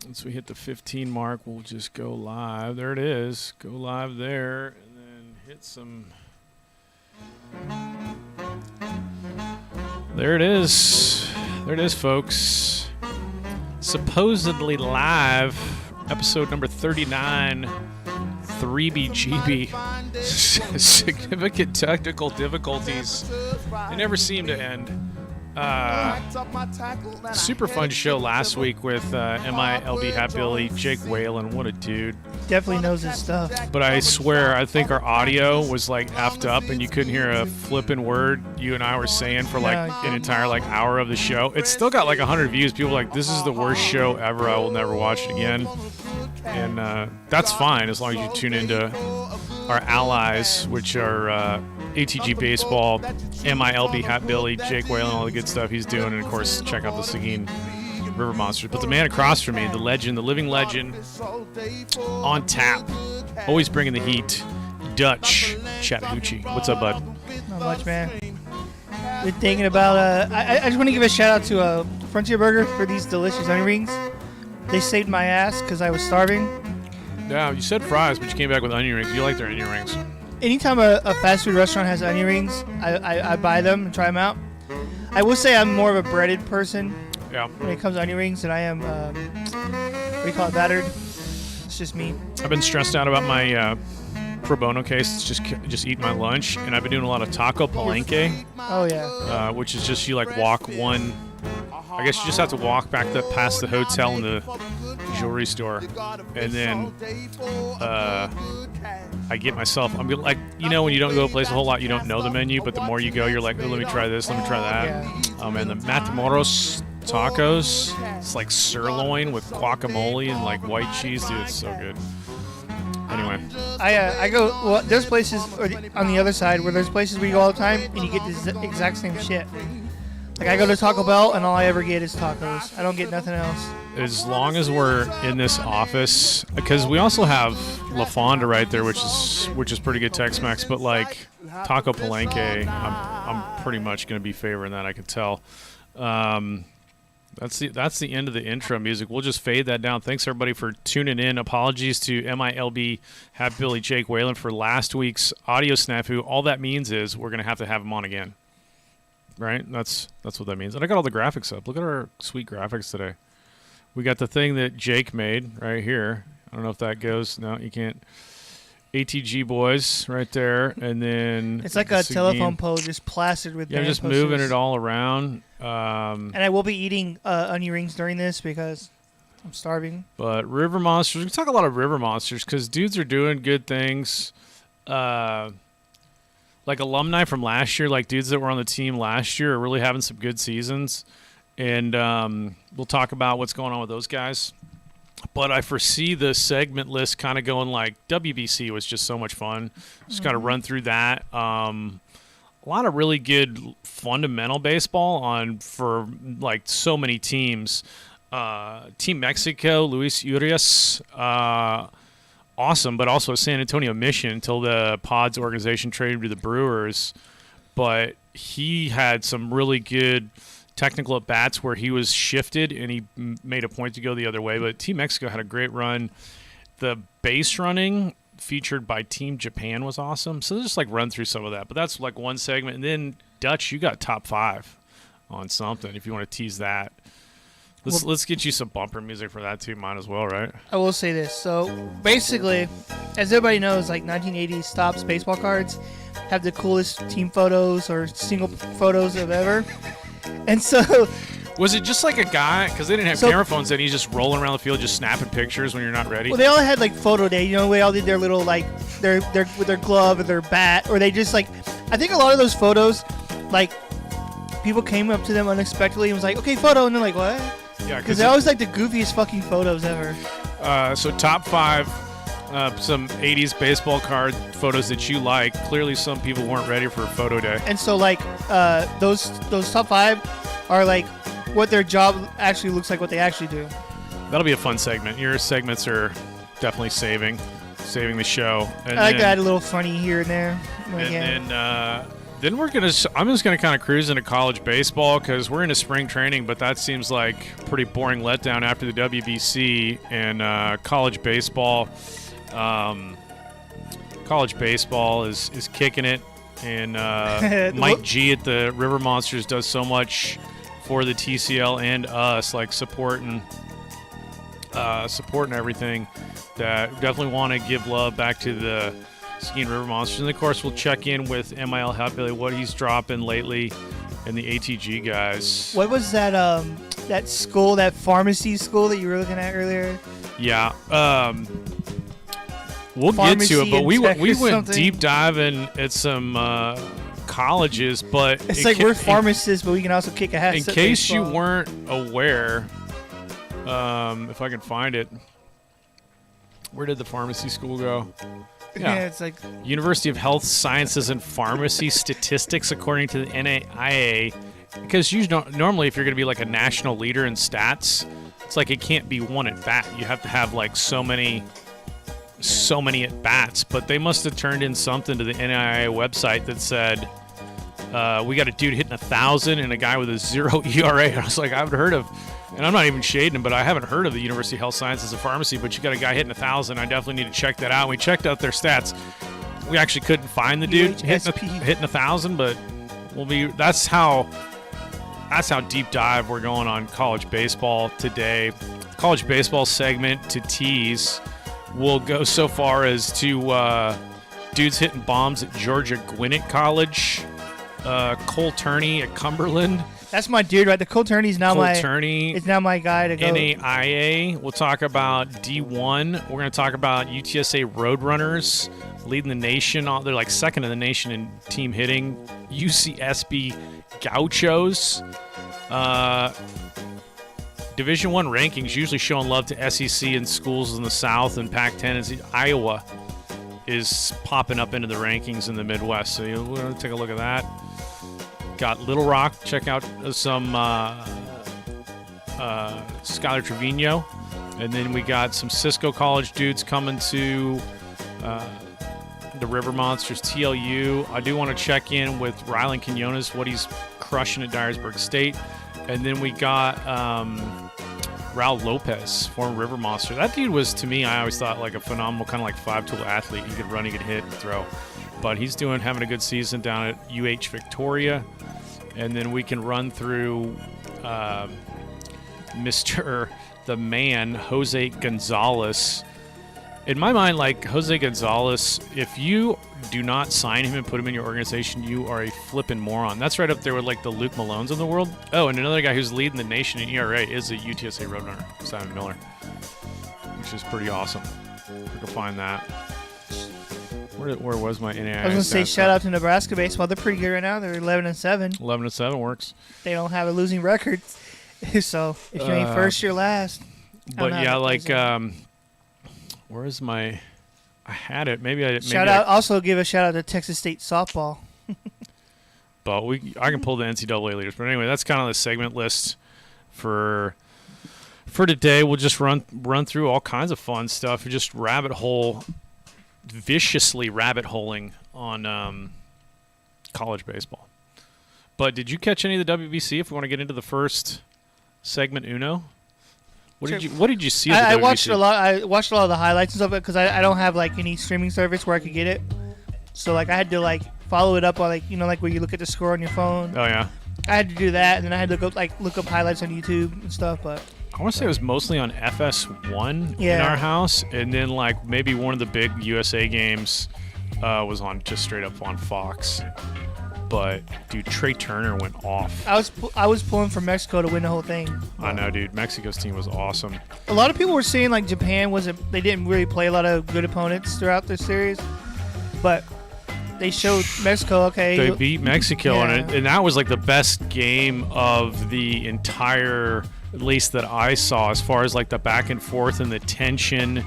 Once we hit the 15 mark, we'll just go live. There it is. Go live there, and then hit some. There it is. There it is, folks. Supposedly live, episode number 39, 3BGB. Significant technical difficulties. They never seem to end. Super fun show last week with MILB Hat Billy, Jake Whalen. What a dude. Definitely knows his stuff. But I swear, I think our audio was like effed up and you couldn't hear a flipping word you and I were saying for like an entire like hour of the show. It's still got like 100 views. People are like, this is the worst show ever. I will never watch it again. And that's fine as long as you tune into our allies, which are ATG Baseball, MILB Hat Billy, Jake Whalen, all the good stuff he's doing, and of course check out the Seguin River Monsters. But the man across from me, the legend, the living legend, on tap, always bringing the heat, Dutch Chattahoochee. What's up, bud? Not much, man. Been thinking about. I just want to give a shout out to Frontier Burger for these delicious onion rings. They saved my ass because I was starving. Yeah, you said fries, but you came back with onion rings. You like their onion rings? Anytime a fast food restaurant has onion rings, I buy them and try them out. I will say I'm more of a breaded person when it comes to onion rings than I am, what do you call it, battered. It's just me. I've been stressed out about my pro bono case. It's just eating my lunch, and I've been doing a lot of taco palenque. Oh, yeah. Which is just you like walk one. I guess you just have to walk back past the hotel and the jewelry store, and then I get myself. I'm like, you know, when you don't go to a place a whole lot, you don't know the menu, but the more you go, you're like, oh, let me try this, let me try that. Yeah. And the Matamoros tacos, it's like sirloin with guacamole and like white cheese, dude. It's so good. Anyway, I go. Well, there's places on the other side where there's places where you go all the time and you get the exact same shit. Like, I go to Taco Bell, and all I ever get is tacos. I don't get nothing else. As long as we're in this office, because we also have La Fonda right there, which is pretty good Tex-Mex, but, like, Taco Palenque, I'm pretty much going to be favoring that, I can tell. That's the end of the intro music. We'll just fade that down. Thanks, everybody, for tuning in. Apologies to MILB Hat Billy, Jake Whalen for last week's audio snafu. All that means is we're going to have him on again. Right? That's what that means. And I got all the graphics up. Look at our sweet graphics today. We got the thing that Jake made right here. I don't know if that goes. No, you can't. ATG boys right there. And then it's like a telephone pole just plastered with I'm just posters. moving it all around. And I will be eating onion rings during this because I'm starving. But River Monsters. We talk a lot of River Monsters because dudes are doing good things. Like alumni from last year, like dudes that were on the team last year are really having some good seasons. And we'll talk about what's going on with those guys. But I foresee the segment list kind of going like WBC was just so much fun. Just got to run through that. A lot of really good fundamental baseball for like so many teams. Team Mexico, Luis Urias, awesome, but also San Antonio Mission until the Pods organization traded to the Brewers. But he had some really good technical at-bats where he was shifted and he made a point to go the other way. But Team Mexico had a great run. The base running featured by Team Japan was awesome. So just like run through some of that. But that's like one segment. And then, Dutch, you got top 5 on something if you want to tease that. Let's get you some bumper music for that too. Might as well, right? I will say this. So basically, as everybody knows, like 1980s Topps baseball cards have the coolest team photos or single photos of ever. And so, was it just like a guy? Because they didn't have camera phones then. He's just rolling around the field, just snapping pictures when you're not ready. Well, they all had like photo day. You know, they all did their little like their with their glove or their bat, or they just like. I think a lot of those photos, like people came up to them unexpectedly and was like, "Okay, photo," and they're like, "What?" Yeah, because they always like the goofiest fucking photos ever. So top 5, some 80s baseball card photos that you like. Clearly, some people weren't ready for photo day. And so, like, those top 5 are like what their job actually looks like, what they actually do. That'll be a fun segment. Your segments are definitely saving the show. And I like to add a little funny here and there. And then Then I'm just gonna kind of cruise into college baseball because we're into spring training, but that seems like pretty boring letdown after the WBC and college baseball. College baseball is kicking it, and Mike G at the River Monsters does so much for the TCL and us, like supporting everything. That definitely want to give love back to the Seguin River Monsters. And of course, we'll check in with MIL Happily, what he's dropping lately, and the ATG guys. What was that that school, that pharmacy school that you were looking at earlier? Yeah. We'll get to it, but we went deep diving at some colleges, but it's like we're pharmacists, but we can also kick ass. In case you weren't aware, if I can find it, where did the pharmacy school go? Yeah, it's like University of Health Sciences and Pharmacy Statistics, according to the NAIA. Because normally, if you're going to be like a national leader in stats, it's like it can't be one at bat. You have to have like so many at bats. But they must have turned in something to the NAIA website that said we got a dude hitting 1,000 and a guy with a 0 ERA. I was like, I haven't heard of. And I'm not even shading him, but I haven't heard of the University of Health Sciences and Pharmacy, but you got a guy hitting 1,000. I definitely need to check that out. We checked out their stats. We actually couldn't find the dude hitting 1,000, but that's how deep dive we're going on college baseball today. College baseball segment to tease. We'll go so far as to dudes hitting bombs at Georgia Gwinnett College, Cole Turney at Cumberland. That's my dude, right? The Cole Turney's now it's now my guy to go. NAIA. We'll talk about D1. We're going to talk about UTSA Roadrunners leading the nation. They're like second in the nation in team hitting. UCSB Gauchos. Division I rankings usually showing love to SEC and schools in the South and Pac-10. Iowa is popping up into the rankings in the Midwest. So we'll take a look at that. Got Little Rock. Check out some Skylar Trevino. And then we got some Cisco College dudes coming to the River Monsters, TLU. I do want to check in with Rylan Quinones, what he's crushing at Dyersburg State. And then we got Raul Lopez, former River Monster. That dude was, to me, I always thought like a phenomenal kind of like five-tool athlete. He could run, he could hit, and throw. But he's having a good season down at UH Victoria. And then we can run through Mr. the Man, Jose Gonzalez. In my mind, like Jose Gonzalez, if you do not sign him and put him in your organization, you are a flippin' moron. That's right up there with like the Luke Malones of the world. Oh, and another guy who's leading the nation in ERA is a UTSA Roadrunner, Simon Miller, which is pretty awesome. We can find that. Where was my NAIA? I was going to say shout out to Nebraska baseball. They're pretty good right now. They're 11-7. 11-7 works. They don't have a losing record. So if you ain't first, you're last. But yeah, like where is my? I had it. Maybe I shout out. Also, give a shout out to Texas State softball. But I can pull the NCAA leaders. But anyway, that's kind of the segment list for today. We'll just run through all kinds of fun stuff. Just viciously rabbit holing on college baseball. But did you catch any of the WBC? If we want to get into the first segment, Uno. What did you see? I watched a lot. I watched a lot of the highlights and stuff because I don't have like any streaming service where I could get it. So like I had to like follow it up on like like where you look at the score on your phone. Oh yeah. I had to do that, and then I had to look up highlights on YouTube and stuff. But I want to say it was mostly on FS1 in our house, and then like maybe one of the big USA games was on just straight up on Fox. But dude, Trey Turner went off. I was pulling for Mexico to win the whole thing. I know, dude. Mexico's team was awesome. A lot of people were saying like Japan they didn't really play a lot of good opponents throughout the series, but they showed Mexico. Okay, they beat Mexico, and that was like the best game of the entire, at least that I saw, as far as like the back and forth and the tension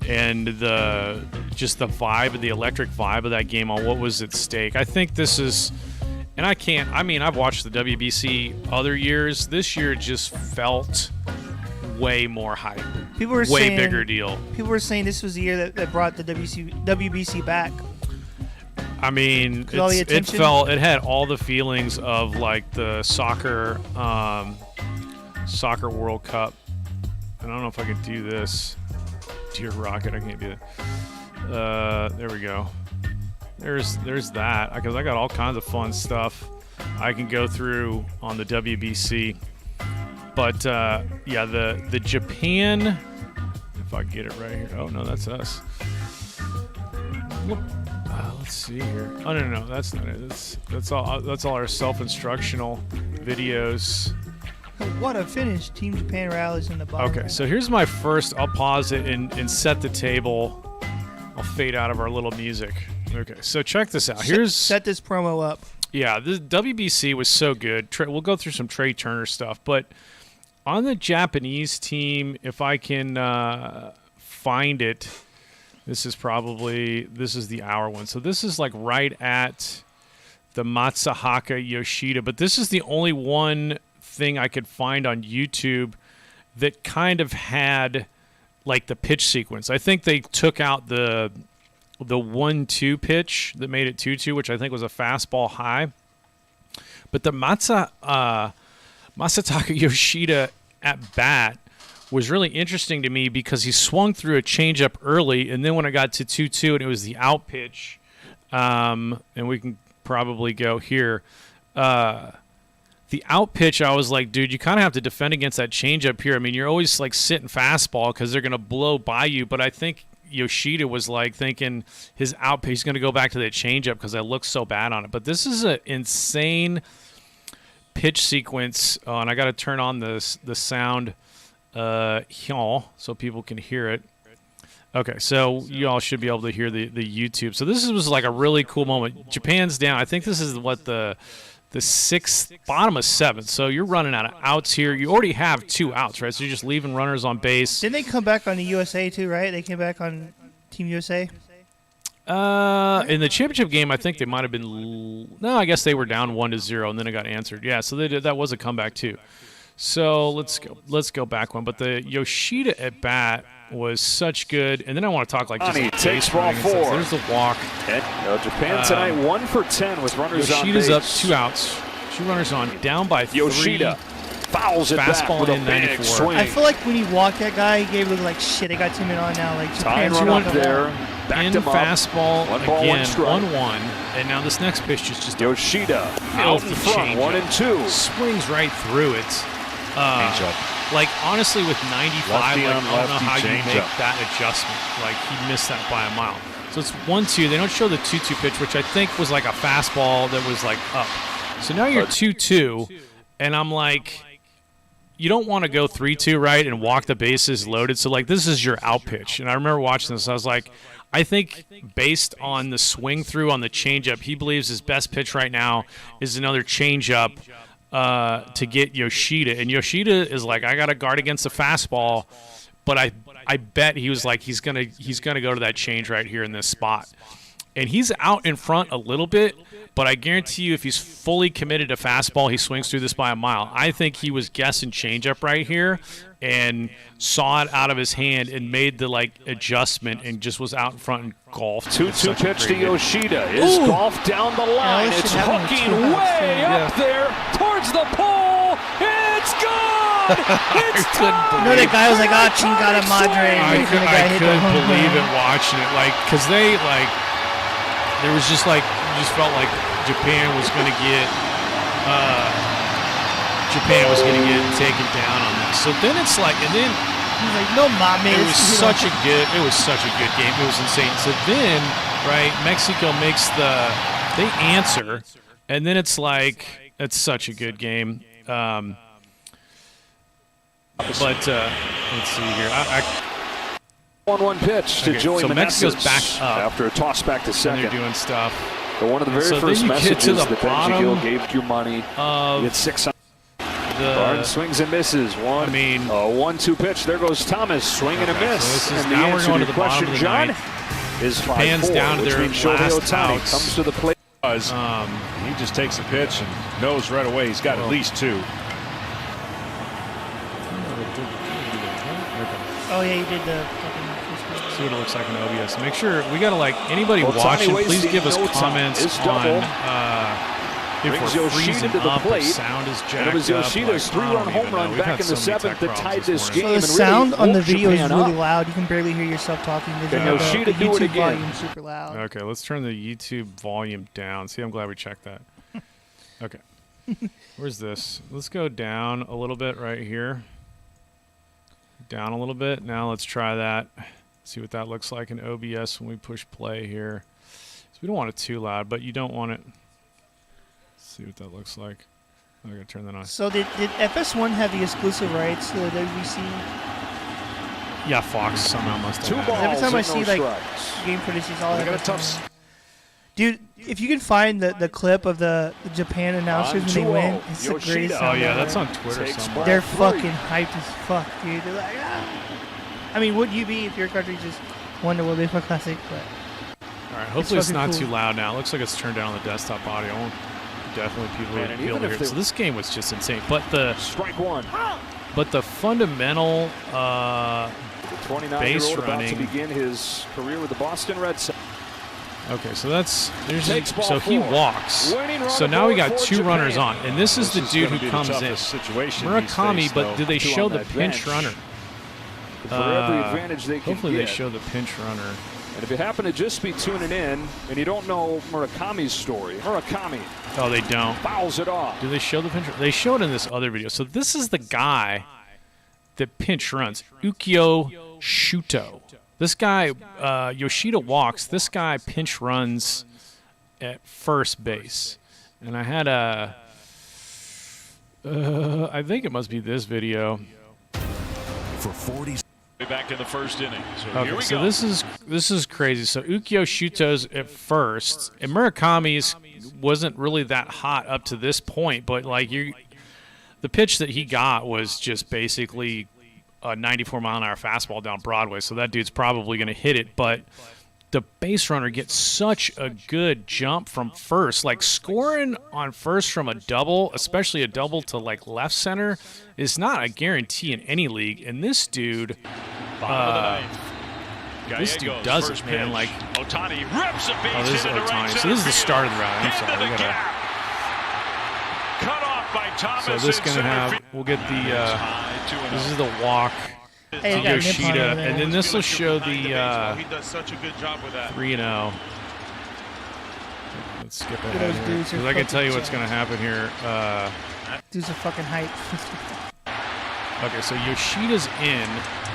and the vibe, the electric vibe of that game on what was at stake. I think this is, and I've watched the WBC other years. This year just felt way more hype. People were saying, bigger deal. People were saying this was the year that brought the WBC back. I mean, All the it attention? it had all the feelings of like the soccer World Cup. I don't know if I can do this. Dear Rocket, I can't do it. There we go. There's that, because I got all kinds of fun stuff I can go through on the WBC. But yeah, the Japan, if I get it right here. Oh no, that's us. Let's see here. Oh no, that's not it. That's all our self-instructional videos. What a finish. Team Japan rallies in the bottom. Okay, so here's my first. I'll pause it and set the table. I'll fade out of our little music. Okay, so check this out. Here's set this promo up. Yeah, the WBC was so good. We'll go through some Trey Turner stuff, but on the Japanese team, if I can find it, this is the hour one. So this is like right at the Matsuhaka Yoshida, but this is the only one thing I could find on YouTube that kind of had like the pitch sequence. I think they took out the 1-2 pitch that made it 2-2, which I think was a fastball high. But the Masataka Yoshida at bat was really interesting to me because he swung through a changeup early, and then when I got to 2-2 and it was the out pitch, and we can probably go here, the out pitch, I was like, dude, you kind of have to defend against that changeup here. I mean, you're always like sitting fastball because they're going to blow by you, but I think Yoshida was like thinking his out pitch, he's going to go back to that changeup because I looked so bad on it. But this is an insane pitch sequence, and I got to turn on the sound so people can hear it. Okay, so you all should be able to hear the YouTube. So this was like a really cool moment. Japan's down. I think this is what the sixth, bottom of seventh. So you're running out of outs here. You already have 2 outs, right? So you're just leaving runners on base. Didn't they come back on the USA too, right? They came back on Team USA? In the championship game, I think they might have been. No, I guess they were down 1-0, and then it got answered. Yeah, so that was a comeback too. So let's go back one. But the Yoshida at bat was such good, and then I want to talk like just takes ball 4. There's the walk. Japan tonight 1 for 10 with runners on base. Yoshida's up 2 outs, 2 runners on, down by 3. Yoshida fouls it back with a big swing. I feel like when he walked that guy, he gave it like shit. They got 2 men on now. Like Japan's run up there, backed him fastball up. 1 ball, again, 1 1-1, and now this next pitch is just Yoshida out in front, 1-2, swings right through it. Like, honestly, with 95, I don't know how you make that adjustment. Like, he missed that by a mile. So it's 1-2. They don't show the 2-2 pitch, which I think was like a fastball that was like up. So now you're 2-2, and I'm like, you don't want to go 3-2, right, and walk the bases loaded. So, like, this is your out pitch. And I remember watching this. I was like, I think based on the swing through on the changeup, he believes his best pitch right now is another changeup to get Yoshida. And Yoshida is like, I got to guard against the fastball, but I bet he was like, he's gonna go to that change right here in this spot. And he's out in front a little bit, but I guarantee you if he's fully committed to fastball, he swings through this by a mile. I think he was guessing changeup right here and saw it out of his hand and made the like adjustment and just was out in front and golfed. 2-2 pitch to Yoshida is golfed down the line. It's hooking way up there towards the pole. It's gone. It's time. You know, that guy was like, "Oh, chingada madre." I couldn't believe it watching it, like, because they like. There was just like, you just felt like Japan was going to get taken down on this. So then it's like, and then he's like, "No mames." It was such a good game. It was insane. So then, right, Mexico makes they answer, and then it's like, it's such a good game. But let's see here. 1-1 pitch to Joey so Mexico's back up after a toss back to second. And they're doing stuff. But one of the very first messages that Benji Gill gave you money. It's 6. Barnes swings and misses. 1-2 pitch. There goes Thomas, swing and a miss. So and now the we're going to the question, bottom of the John, ninth. is 5-4. Japan's down to their last Ohtani outs. comes to the plate. He just takes a pitch and knows right away he's got at least 2. Oh yeah, he did the. See what it looks like in OBS. Make sure we gotta like anybody watching. Please give us comments on if we're freezing up, if sound is jacked up. It was Yoshida's 3-run home run back in the 7th that tied this game. So the sound on the video is really loud. You can barely hear yourself talking. Can Yoshida do it again? Volume super loud. Okay, let's turn the YouTube volume down. See, I'm glad we checked that. Okay. Where's this? Let's go down a little bit right here. Down a little bit. Now let's try that. See what that looks like in OBS when we push play here. So we don't want it too loud, but you don't want it. Let's see what that looks like. I'm going to turn that on. So did FS1 have the exclusive rights to the WBC? Yeah, Fox somehow must have. Every time I see like game footage, it's all got a tough. Dude, if you can find the clip of the Japan announcers when they win, it's the greatest. Oh yeah, that's on Twitter somewhere. They're fucking hyped as fuck, dude. They're like, I mean, would you be if your country just won the World Baseball Classic? But all right, hopefully it's not too loud now. It looks like it's turned down on the desktop audio. Definitely people will be able to hear it. So this game was just insane. But the strike one. But the fundamental base running. About to begin his career with the Boston Red Sox. Okay, so so he walks. So now we got 2 runners on, and this is the dude who comes in. Murakami, but do they show the pinch runner? For every advantage they can hopefully they show the pinch runner. And if you happen to just be tuning in and you don't know Murakami's story, Murakami. Oh, they don't. Fouls it off. Do they show the pinch? They show it in this other video. So this is the guy that pinch runs, Ukyo Shuto. This guy, Yoshida walks. This guy pinch runs at first base. And I had I think it must be this video. For 40. Back in the first inning. So okay, here we so go. this is crazy. So Ukyo Shuto's at first, and Murakami's wasn't really that hot up to this point, but like the pitch that he got was just basically a 94-mile-an-hour fastball down Broadway, so that dude's probably going to hit it. But the base runner gets such a good jump from first. Like scoring on first from a double, especially a double to like left center, is not a guarantee in any league. And this dude, does it, man. Like, Ohtani rips a base this is Ohtani. So this is the start of the round. I'm sorry. We gotta. Cut off by Thomas. So this is gonna have. We'll get the. This is the walk. Hey, Yoshida, and then this will show the he does such a good job with that. 3-0. Let's skip ahead here, because I can tell you what's going to happen here. Dude's a fucking hype. Okay, so Yoshida's in.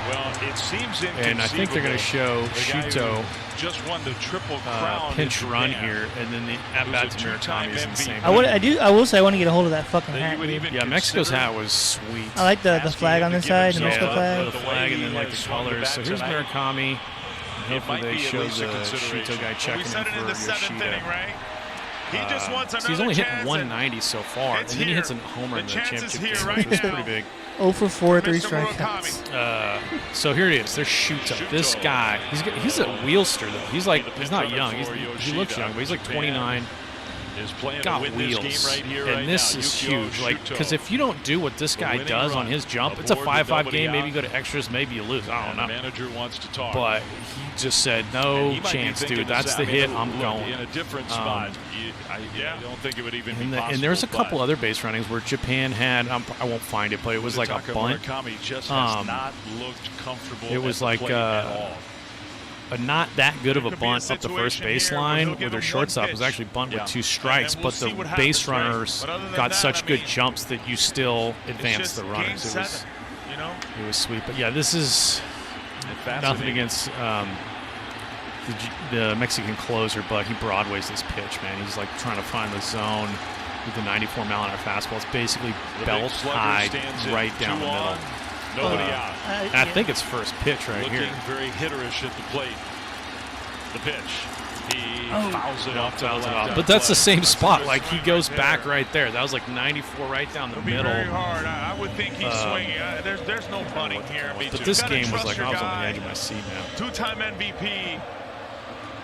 Well, it seems and I think they're going to show Shuto just won the triple crown pinch run here, and then the at-bat to Murakami is insane. I will say I want to get a hold of that fucking hat. Yeah, Mexico's hat was sweet. I like the flag on the side, the Mexico flag. The flag and then like the colors. So here's Murakami. Hopefully they show the Shuto guy checking in for Yoshida. So he's only hit 190 so far, and then he hits a home run in the championship game, which was pretty big. 0 for 4, 3 strikeouts. So here it is. There's Shuto. This guy, he's a wheelster though. He's not young. He looks young, but he's like 29. Got wheels, and this is huge. Like, because if you don't do what this guy does on his jump, it's a 5-5 game. Maybe you go to extras, maybe you lose. I don't know. But he just said, "No chance, dude. That's the hit. I'm going." In a different spot. I don't think it would even be possible. And there's a couple other base runnings where Japan had. I won't find it, but it was like a bunt. Just has not looked comfortable. It was like not that good of a bunt up the first baseline where their shortstop was actually bunt with 2 strikes, but the base runners got such good jumps that you still advanced the runners. It was sweet. But yeah, this is nothing against the Mexican closer, but he Broadways this pitch, man. He's like trying to find the zone with the 94-mile-an-hour fastball. It's basically belt high right down the middle. Nobody out. I think it's first pitch right here. Looking very hitterish at the plate. The pitch. He fouls it off. But that's the same spot. Like, he goes back right there. That was like 94 right down the middle. Very hard. I would think he's swinging. There's no bunting here. But this game was like, I was on the edge of my seat now. 2-time MVP.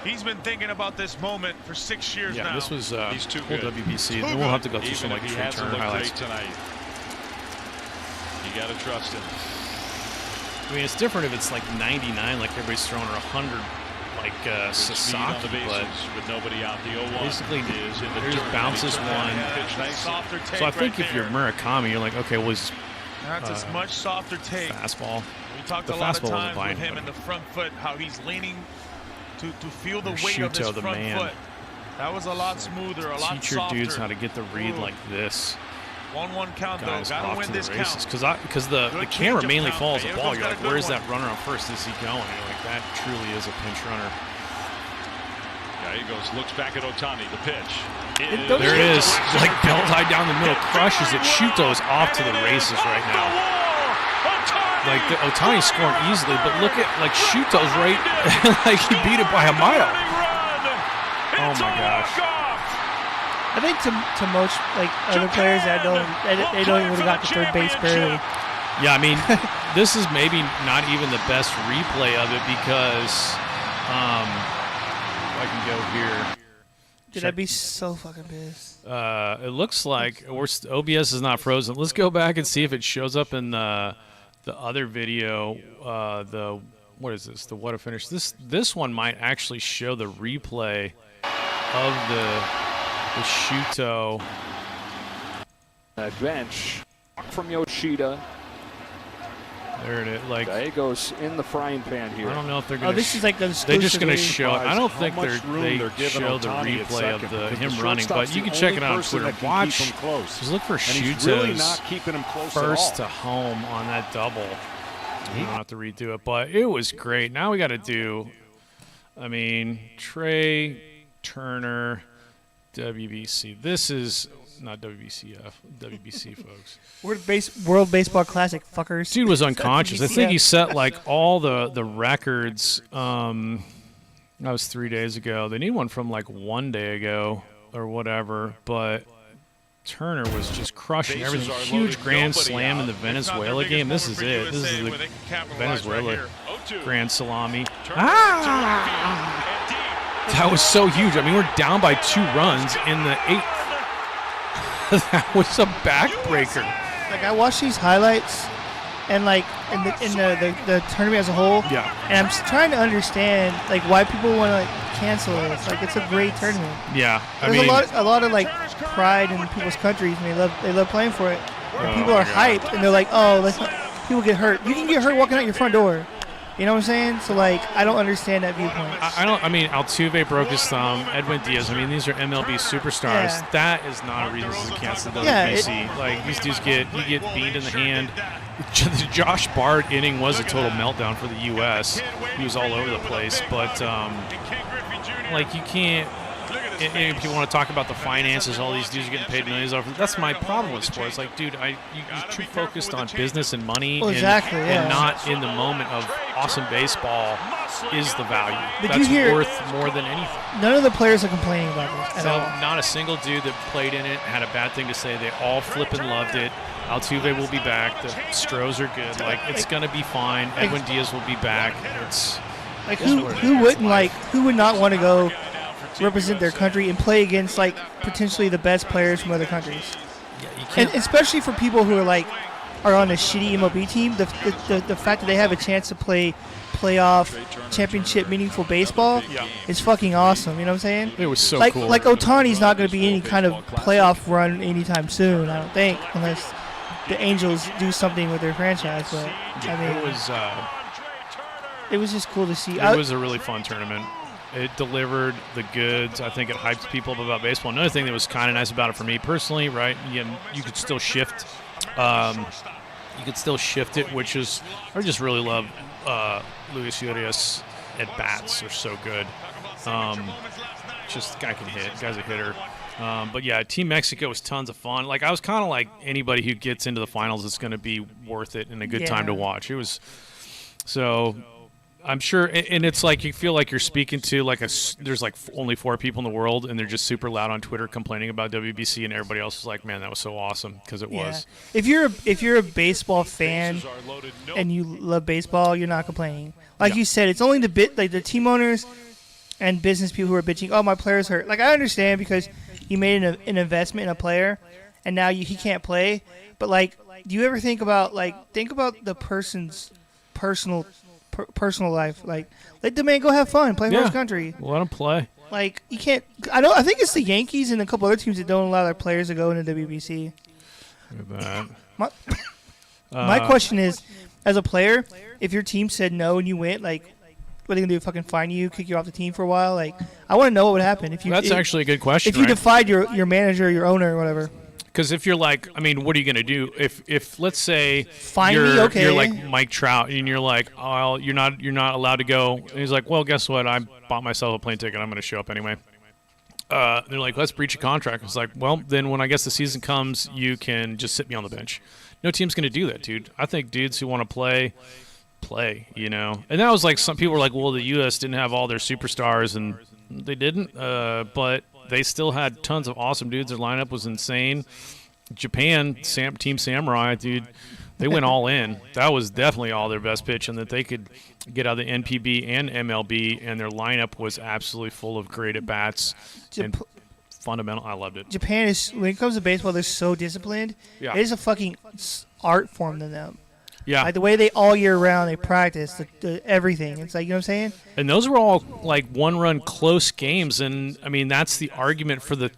He's been thinking about this moment for 6 years now. Yeah, this was he's too good. WBC. Then we'll have to go through some like Trey Turner highlights tonight. You got to trust him. I mean, it's different if it's like 99, like everybody's throwing, or 100, like Sasaki, but with nobody out. The 0-1 basically is in the there's bounces one. So I think if you're Murakami, you're like, okay, was that's a much softer take. Fastball. We talked The a lot of fastball times wasn't with him fine, in the front foot, how he's leaning to feel the weight of Shuto, his the front man. foot. That was a lot smoother, a lot Teach your softer. dudes how to get the read like this. 1-1 count though. Guys Gotta off win to this the races. count. Because the camera changeup mainly count. follows the Here ball. comes You're got like, a good where's one. that runner on first? Is he going? You're like, that truly is a pinch runner. He goes, looks back at Ohtani. The pitch. There it is. Like belt high down the middle, crushes it. Shuto's off to the races right now. Like the Ohtani's scoring easily, but look at like Shuto's right, like he beat it by a mile. Oh my gosh. I think to most like other players that they don't even got to third base barely. Yeah, I mean, this is maybe not even the best replay of it because if I can go here. Dude, I'd be so fucking pissed. It looks like OBS is not frozen. Let's go back and see if it shows up in the other video. What is this? The what a finish. This one might actually show the replay of the Shuto. That bench from Yoshida. There it is. Like Gallegos in the frying pan here. I don't know if they're going to. Oh, this is like the they're just going to show it. I don't How think much room they they're giving show the Ohtani at replay of second, the because him the running, but shortstop's you the can check it only out on person Twitter. that can Watch. keep him close. Just look for And he's really not Shuto's keeping him close first at to all. home on that double. You don't have to redo it, but it was great. Now we got to do. I mean, Trey Turner, WBC. This is not WBCF, WBC, folks. World Baseball Classic, fuckers. Dude was unconscious. I think he set like all the records. That was 3 days ago. They need one from like 1 day ago or whatever. But Turner was just crushing everything. Huge grand slam in the Venezuela game. This is it. This is the Venezuela grand salami. That was so huge. I mean, we're down by 2 runs in the 8th. That was a backbreaker. Like I watched these highlights, and like in the tournament as a whole. Yeah. And I'm trying to understand like why people want to like cancel this. Like it's a great tournament. Yeah. There's a lot of like pride in people's countries, and they love playing for it. And people are hyped, and they're like, oh, let's not, people get hurt. You can get hurt walking out your front door. You know what I'm saying? So, like, I don't understand that viewpoint. I mean, Altuve broke his thumb. Edwin Diaz. I mean, these are MLB superstars. Yeah. That is not a reason to cancel the Yeah, WBC. Like, these dudes get beamed in the hand. The Josh Bard inning was a total meltdown for the U.S. He was all over the place. But, like, you can't... If you want to talk about the finances, all these dudes are getting paid millions off. That's my problem with sports. Like, dude, you're too focused on business and money, and not in the moment of awesome baseball is the value. That's worth more than anything. None of the players are complaining about this at all. Not a single dude that played in it had a bad thing to say. They all flipping loved it. Altuve will be back. The Stros are good. Like, it's gonna be fine. Edwin Diaz will be back. It's like who would not want to go represent their country and play against like potentially the best players from other countries, and especially for people who are on a shitty MLB team. The fact that they have a chance to play playoff championship meaningful baseball is fucking awesome. You know what I'm saying? It was so cool. Like Ohtani's not going to be any kind of playoff run anytime soon, I don't think, unless the Angels do something with their franchise. But I mean, it was just cool to see. It was a really fun tournament. It delivered the goods. I think it hyped people up about baseball. Another thing that was kind of nice about it for me personally, right? You could still shift. You could still shift it, which is I just really love Luis Urias at bats. Are so good. Just guy can hit. Guy's a hitter. But yeah, Team Mexico was tons of fun. Like I was kind of like anybody who gets into the finals, it's going to be worth it and a good time to watch. It was so. I'm sure, and it's like you feel like you're speaking to there's like only 4 people in the world, and they're just super loud on Twitter complaining about WBC, and everybody else is like, "Man, that was so awesome," because it was. If you're a baseball fan and you love baseball, you're not complaining. Like you said, it's only the team owners and business people who are bitching. Oh, my player's hurt. Like I understand because you made an investment in a player, and now he can't play. But like, do you ever think about the person's personal life. Like, let the man go have fun, play for his country. Let him play. Like, you can't. I think it's the Yankees and a couple other teams that don't allow their players to go into WBC. Look at that. My question is, as a player, if your team said no and you went, like, what are they gonna do? Fucking fine you, kick you off the team for a while? Like, I want to know what would happen if you. That's actually a good question. If you defied your manager, your owner, or whatever. Because if you're like, I mean, what are you going to do? If let's say you're like Mike Trout and you're like, oh, you're not allowed to go. And he's like, well, guess what? I bought myself a plane ticket. I'm going to show up anyway. They're like, let's breach a contract. It's like, well, then when I guess the season comes, you can just sit me on the bench. No team's going to do that, dude. I think dudes who want to play, you know. And that was like, some people were like, well, the U.S. didn't have all their superstars, and they didn't. But they still had tons of awesome dudes. Their lineup was insane. Japan, Team Samurai, dude, they went all in. That was definitely all their best pitch, and that they could get out of the NPB and MLB, and their lineup was absolutely full of great at-bats and fundamental. I loved it. Japan is, when it comes to baseball, they're so disciplined. Yeah. It is a fucking art form to them. Yeah. Like the way they all year round, they practice everything. It's like, you know what I'm saying? And those were all like one-run close games. And, I mean, that's the argument for the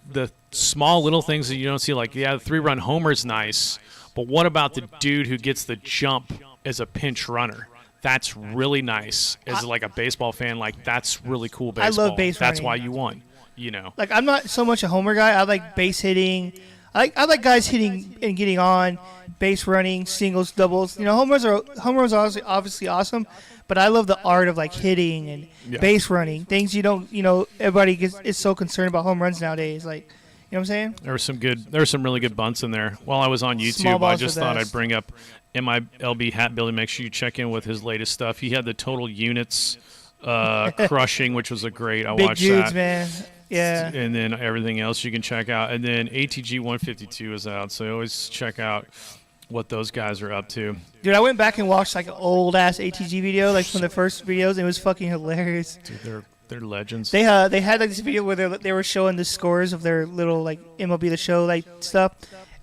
small little things that you don't see. Like, yeah, the 3-run homer's nice. But what about the dude who gets the jump as a pinch runner? That's really nice. As like a baseball fan, like, that's really cool baseball. I love base That's running. why you won, you know. Like, I'm not so much a homer guy. I like base hitting. I like guys hitting and getting on, base running, singles, doubles. You know, homers are obviously awesome, but I love the art of like hitting and base running. Things you don't, you know, everybody is so concerned about home runs nowadays. Like, you know what I'm saying? There were some really good bunts in there. While I was on YouTube, I just thought I'd bring up MILB Hat Billy. Make sure you check in with his latest stuff. He had the total units crushing, which was a great. I Big watched dudes, that. Man. Yeah. And then everything else you can check out. And then ATG 152 is out, so always check out what those guys are up to. Dude, I went back and watched like an old ass ATG video, like from the first videos, and it was fucking hilarious. Dude, they're legends. They had like this video where they were showing the scores of their little like MLB The Show like stuff,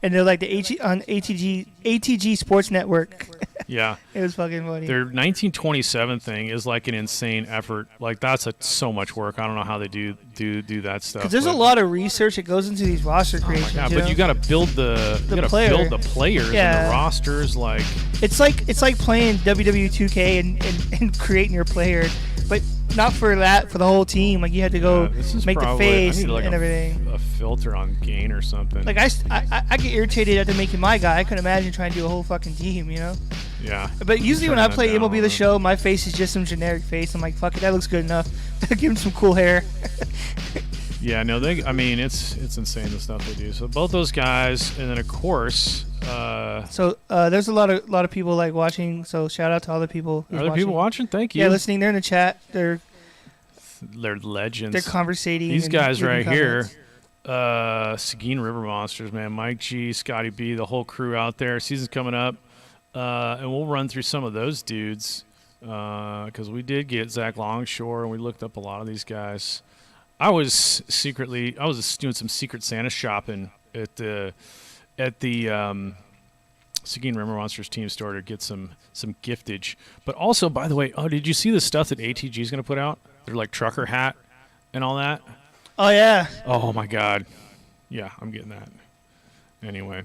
and they're like on ATG Sports Network. Yeah. It was fucking funny. Their 1927 thing is like an insane effort. Like, that's so much work. I don't know how they do that stuff. Because there's a lot of research that goes into these roster creations. Yeah, but you got to build the players and the rosters. Like, it's like playing WWE 2K and creating your player, but not for that, for the whole team. Like, you had to go make the face and everything. A filter on gain or something. Like, I get irritated after making my guy. I couldn't imagine trying to do a whole fucking team, you know? Yeah. But usually when I play MLB The Show, my face is just some generic face. I'm like, fuck it, that looks good enough. Give him some cool hair. Yeah, no, I mean, it's insane the stuff they do. So both those guys, and then of course. So there's a lot of people like watching. So shout out to all the people. Are there people watching? Thank you. Yeah, listening. They're in the chat. They're legends. They're conversating. These guys right here. Seguin River Monsters, man. Mike G, Scotty B, the whole crew out there. Season's coming up. And we'll run through some of those dudes because we did get Zach Longshore, and we looked up a lot of these guys. I was doing some Secret Santa shopping at the Seguin River Monsters team store to get some giftage. But also, by the way, did you see the stuff that ATG is going to put out? Their like trucker hat and all that. Oh yeah. Oh my God. Yeah, I'm getting that. Anyway,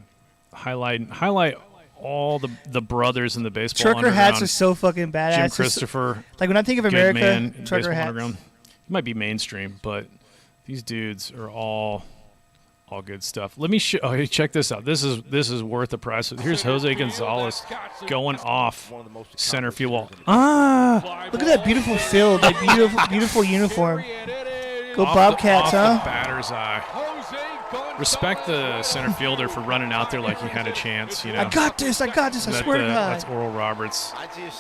highlight all the brothers in the baseball trucker hats are so fucking badass. Jim Christopher, like when I think of America, man, trucker hats. Underground. It might be mainstream, but these dudes are all good stuff. Let me show. Check this out. This is worth the price. Here's Jose Gonzalez going off center field wall. Look at that beautiful field, that beautiful uniform. Go Bobcats, huh? The batter's eye. Respect the center fielder for running out there like he had a chance. You know. I got this. I swear to God. That's Oral Roberts.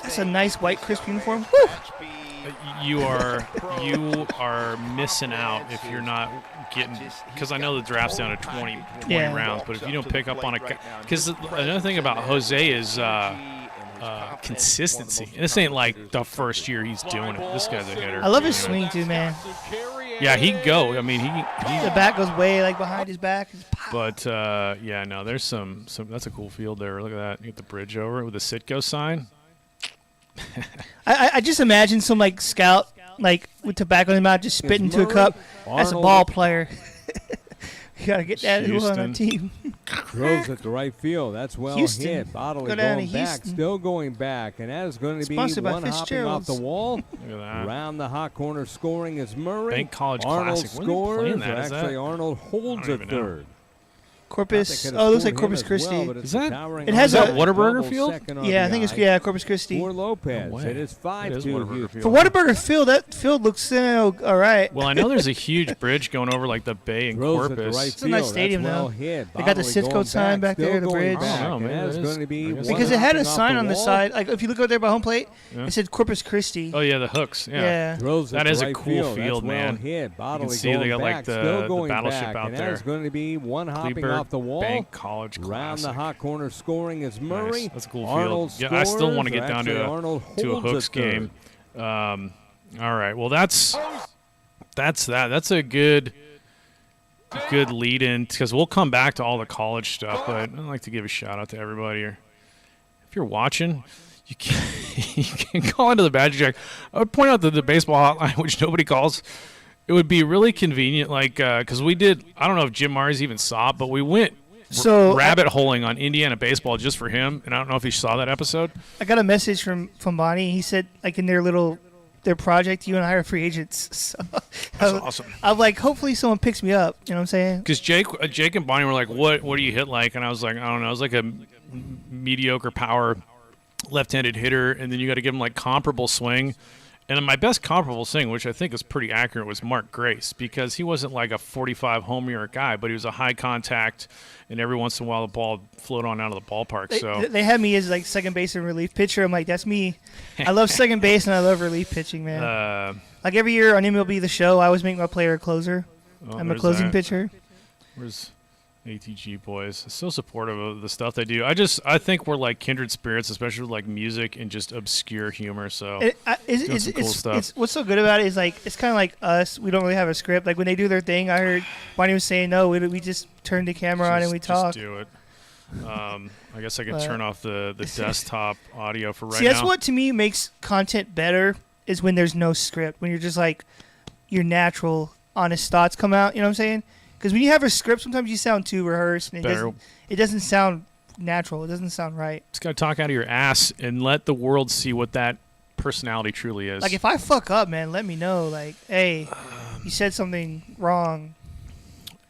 That's a nice white crisp uniform. Woo! You are missing out if you're not getting, because I know the draft's down to 20 rounds, but if you don't pick up on because another thing about Jose is consistency. And this ain't like the first year he's doing it. This guy's a hitter. I love his swing too, man. Yeah, he can go. I mean, the bat goes way like behind his back. But yeah, no, there's some. That's a cool field there. Look at that. You get the bridge over it with the Citgo sign. I just imagine some like scout like with tobacco in his mouth just spit into a cup. That's a ball player. You gotta get that on our team. Throws it to right field. That's well hit. Bodley going back, still going back, and that is going to be one hopping off the wall. Look at that. Around the hot corner scoring is Murray. Bank College Arnold Classic. scores. Actually, Arnold holds a third. Corpus. Oh, it looks like Corpus Christi. Is that? It has a Whataburger Field? Yeah, I think it's Corpus Christi. For Lopez, it is 5-2. For Whataburger Field, that field looks all right. Well, I know there's a huge bridge going over like the bay in Corpus. It's a nice stadium though. They got the Cisco sign back there, the bridge. Oh man, because it had a sign on the side. Like if you look out there by home plate, it said Corpus Christi. Oh yeah, the hooks. Yeah. That is a cool field, man. You can see they got like the battleship out there. That's going to be one hopping off the wall. Bank College Classic. Round the hot corner scoring is Murray. Nice. That's a cool Arnold field. Yeah, I still want to get down to a hooks game. All right. Well, that's that. That's a good lead in because we'll come back to all the college stuff. But I'd like to give a shout out to everybody here. If you're watching, you can call into the Badger Jack. I would point out that the baseball hotline, which nobody calls. It would be really convenient, like because we did. I don't know if Jim Mars even saw it, but we went. Rabbit holing on Indiana baseball just for him, and I don't know if he saw that episode. I got a message from Bonnie. He said, like in their project, you and I are free agents. So that's awesome. I'm like, hopefully someone picks me up. You know what I'm saying? Because Jake and Bonnie were like, what do you hit like? And I was like, I don't know. I was like a mediocre power left-handed hitter, and then you got to give him like comparable swing. And my best comparable swing, which I think is pretty accurate, was Mark Grace because he wasn't like a 45 home run guy, but he was a high contact, and every once in a while the ball would float on out of the ballpark. They had me as like second base and relief pitcher. I'm like, that's me. I love second base and I love relief pitching, man. Like every year on MLB The Show, I always make my player a closer. I'm a closing pitcher. Where's ATG boys? So supportive of the stuff they do. I think we're like kindred spirits, especially with like music and just obscure humor. So it's cool stuff. What's so good about it is like it's kind of like us. We don't really have a script. Like when they do their thing, I heard Bonnie was saying, no, we just turn the camera on and we talk. Just do it. I guess I can turn off the desktop audio for right now. See, that's what to me makes content better is when there's no script. When you're just like your natural, honest thoughts come out. You know what I'm saying? Because when you have a script, sometimes you sound too rehearsed, and it doesn't sound natural. It doesn't sound right. Just gotta talk out of your ass and let the world see what that personality truly is. Like if I fuck up, man, let me know. Like, hey, you said something wrong.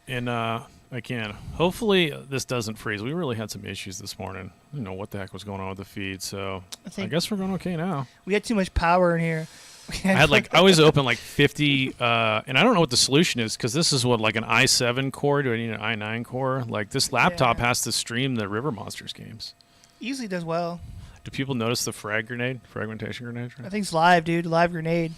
And I can. Hopefully this doesn't freeze. We really had some issues this morning. I don't know what the heck was going on with the feed, so I guess we're going okay now. We had too much power in here. I always open like 50, and I don't know what the solution is because this is like an i7 core. Do I need an i9 core? Like this laptop has to stream the River Monsters games. Easily does well. Do people notice the fragmentation grenade? I think it's live, dude. Live grenade.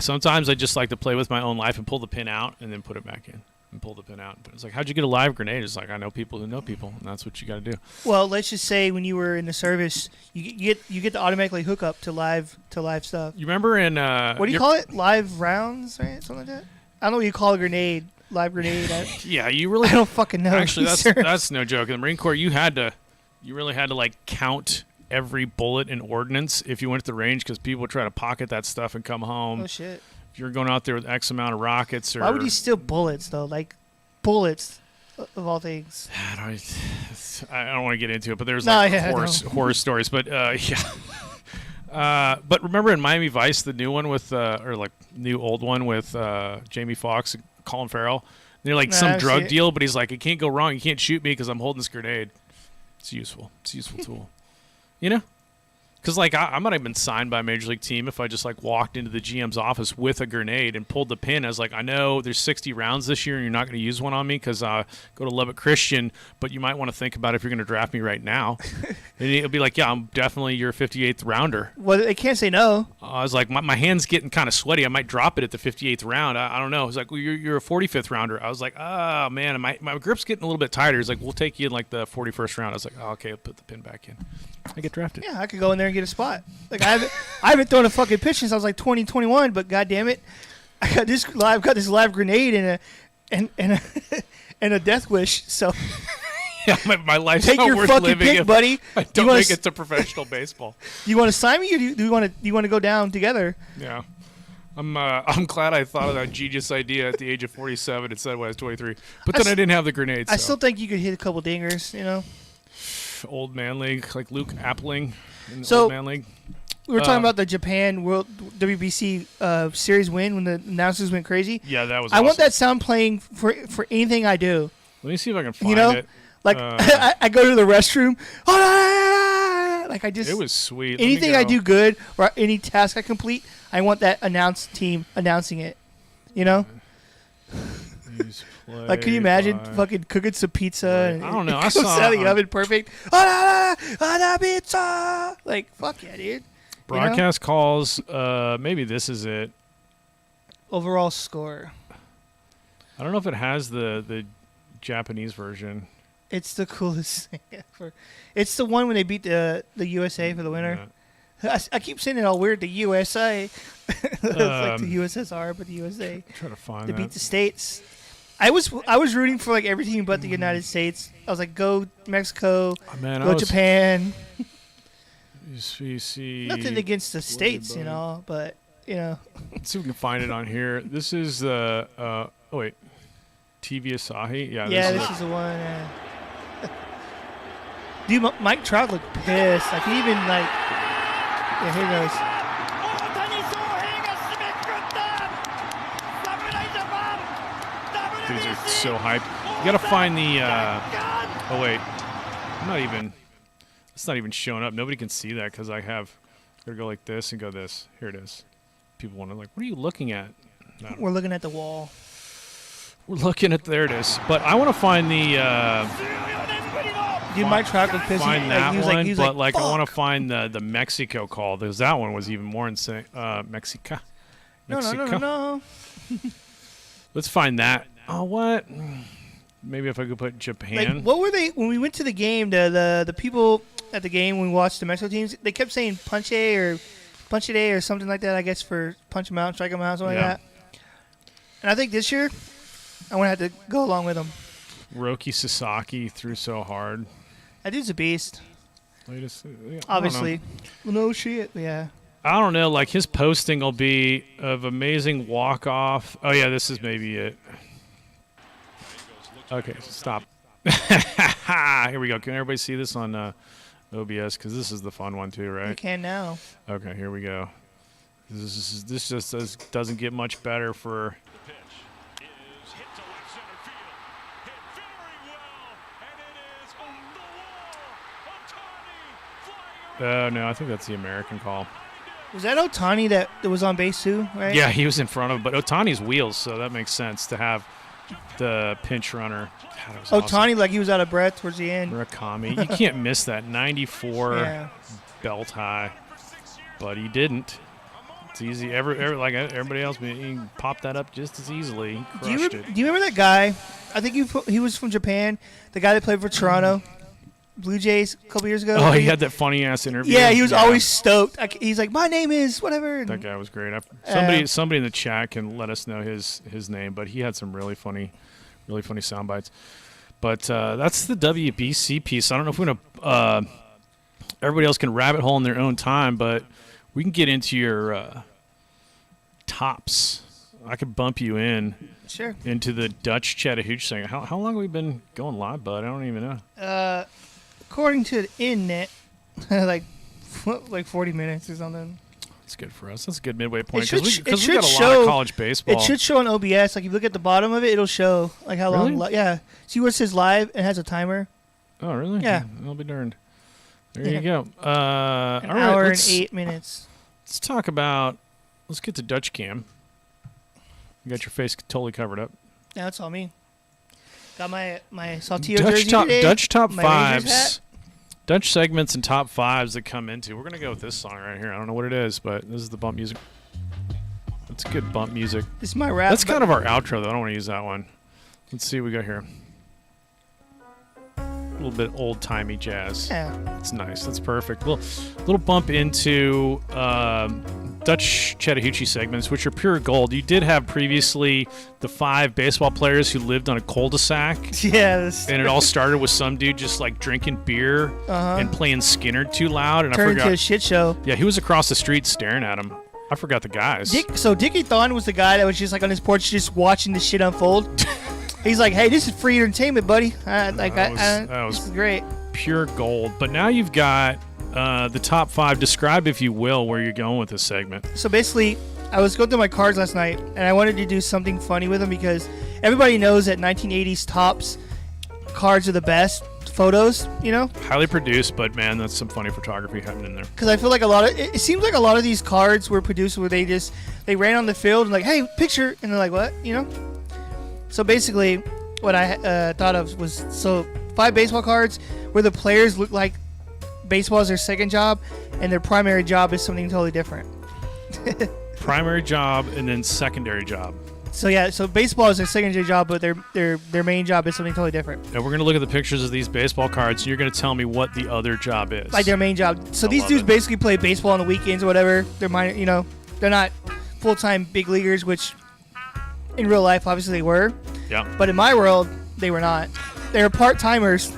Sometimes I just like to play with my own life and pull the pin out and then put it back in. And pull the pin out. But it's like, how'd you get a live grenade? It's like, I know people who know people, and that's what you got to do. Well, let's just say when you were in the service, you get to automatically hook up to live stuff. You remember in what do you call it? Live rounds, right? Something like that. I don't know what you call a grenade. Live grenade. Yeah, you really. I don't fucking know. Actually, that's no joke. In the Marine Corps, you really had to like count every bullet in ordnance if you went to the range because people would try to pocket that stuff and come home. Oh shit. If you're going out there with X amount of rockets, or why would you steal bullets though? like bullets of all things. I don't want to get into it, but there's horror stories. But but remember in Miami Vice, the new one with or like new old one with Jamie Foxx and Colin Farrell. They're like some drug deal, but he's like, it can't go wrong. You can't shoot me because I'm holding this grenade. It's useful. It's a useful tool. You know? Because, like, I might have been signed by a Major League team if I just, like, walked into the GM's office with a grenade and pulled the pin. I was like, I know there's 60 rounds this year and you're not going to use one on me because I go to Lubbock Christian, but you might want to think about if you're going to draft me right now. And he'll be like, yeah, I'm definitely your 58th rounder. Well, they can't say no. I was like, my hand's getting kind of sweaty. I might drop it at the 58th round. I don't know. He's like, well, you're a 45th rounder. I was like, oh, man, my grip's getting a little bit tighter. He's like, we'll take you in, like, the 41st round. I was like, oh, okay, I'll put the pin back in. I get drafted. Yeah, I could go in there and get a spot. Like I haven't thrown a fucking pitch since I was like 2021, but goddamn it, I've got this live grenade and a death wish. So Yeah, my life's Take not your worth fucking living pick, if buddy. I don't make it to professional baseball. You want to sign me, or do you want to go down together? Yeah. I'm glad I thought of that genius idea at the age of 47 instead when I was 23. But then I didn't have the grenades. I still think you could hit a couple dingers, you know. Old man league, like Luke Appling in the So- old man league. We were talking about the Japan World WBC series win when the announcers went crazy. Yeah, that was I awesome. want that sound playing for anything I do. Let me see if I can find You know, it. like I go to the restroom. Like I just. It was sweet. Anything I do good or any task I complete, I want that team announcing it. You know. Like, can you imagine fucking cooking some pizza? And I don't know. It I comes saw out of the oven perfect. Pizza. Like fuck yeah, dude. Broadcast calls. Maybe this is it. Overall score. I don't know if it has the Japanese version. It's the coolest thing ever. It's the one when they beat the USA for the winner. Yeah. I keep saying it all weird. The USA. It's like the USSR, but the USA. Try to find They that. beat the States. I was rooting for like everything but the United States. I was like, go Mexico, go Japan. You see. Nothing against the States, you know, but you know. Let's see if we can find it on here. This is the. Oh wait, TV Asahi. Yeah. This is the one. Dude, Mike Trout looked pissed. Like he even like. Yeah, here goes. Dudes are so hyped. You gotta find the. Oh wait, I'm not even. It's not even showing up. Nobody can see that because I have. Gotta go like this and go this. Here it is. People wonder like, what are you looking at? No. We're looking at the wall. We're looking at. There it is. But I want to find the. Dude, Mike Trout looked pissed. Find that one, but like, I want to find the Mexico call because that one was even more insane. Mexico. No. Let's find that. Oh, what? Maybe if I could put Japan. Like, what were they when we went to the game? The people at the game when we watched the Mexico teams, they kept saying punch it or something like that. I guess for punch them out, strike them out, something like that. And I think this year, I'm gonna have to go along with them. Roki Sasaki threw so hard. That dude's a beast. Obviously. No shit. Yeah. I don't know. Like his posting will be of amazing walk off. Oh yeah, this is maybe it. Okay, stop. Here we go. Can everybody see this on OBS? Because this is the fun one too, right? You can now. Okay, here we go. This just doesn't get much better for. Oh no, I think that's the American call. Was that Ohtani that was on base too? Right? Yeah, he was in front of him, but Ohtani's wheels, so that makes sense to have the pinch runner. God, Ohtani, awesome. like he was out of breath towards the end. Murakami, you can't miss that 94 belt high, but he didn't. It's easy. Like everybody else, he can pop that up just as easily. He crushed it. Do you remember that guy? I think he was from Japan. The guy that played for Toronto Blue Jays a couple years ago. Oh, he had that funny ass interview. Yeah, he was always stoked. He's like, my name is whatever. That guy was great. Somebody in the chat can let us know his name, but he had some really funny sound bites. But that's the WBC piece. I don't know if we're gonna. Everybody else can rabbit hole in their own time, but we can get into your tops. I could bump you in. Sure. Into the Dutch Chattahoochee segment. How long have we been going live, bud? I don't even know. According to the internet, like 40 minutes or something. That's good for us. That's a good midway point because we got a lot of college baseball. It should show on OBS. Like if you look at the bottom of it, it'll show like how long. Yeah. See where it says live? It has a timer. Oh really? Yeah. I'll be darned. There you go. An hour and 8 minutes. Let's get to Dutch Cam. You got your face totally covered up. Yeah, that's all me. Got my Saltillo jersey today. Dutch top fives. Dutch segments and top fives that come into. We're going to go with this song right here. I don't know what it is, but this is the bump music. It's good bump music. This is my rap. That's kind of our outro, though. I don't want to use that one. Let's see what we got here. A little bit old-timey jazz. Yeah. That's nice. That's perfect. Little bump into Dutch Chattahoochee segments, which are pure gold. You did have previously the 5 baseball players who lived on a cul-de-sac. Yes. And it all started with some dude just like drinking beer and playing Skinner too loud. And Turned I forgot. into a shit show. Yeah, he was across the street staring at him. I forgot the guys. Dickie Thon was the guy that was just like on his porch just watching the shit unfold. He's like, hey, this is free entertainment, buddy. That was great. Pure gold. But now you've got the top 5. Describe, if you will, where you're going with this segment. So basically, I was going through my cards last night, and I wanted to do something funny with them because everybody knows that 1980s Topps cards are the best photos, Highly produced, but man, that's some funny photography happening there. Because I feel like it seems like a lot of these cards were produced where they ran on the field and like, hey, picture, and they're like, what, So basically, what I thought of was 5 baseball cards where the players look like baseball is their second job, and their primary job is something totally different. Primary job and then secondary job. So baseball is their secondary job, but their main job is something totally different. And we're going to look at the pictures of these baseball cards, and you're going to tell me what the other job is. Like their main job. So these dudes basically play baseball on the weekends or whatever. They're not full-time big leaguers, which in real life, obviously, they were. Yeah. But in my world, they were not. They were part-timers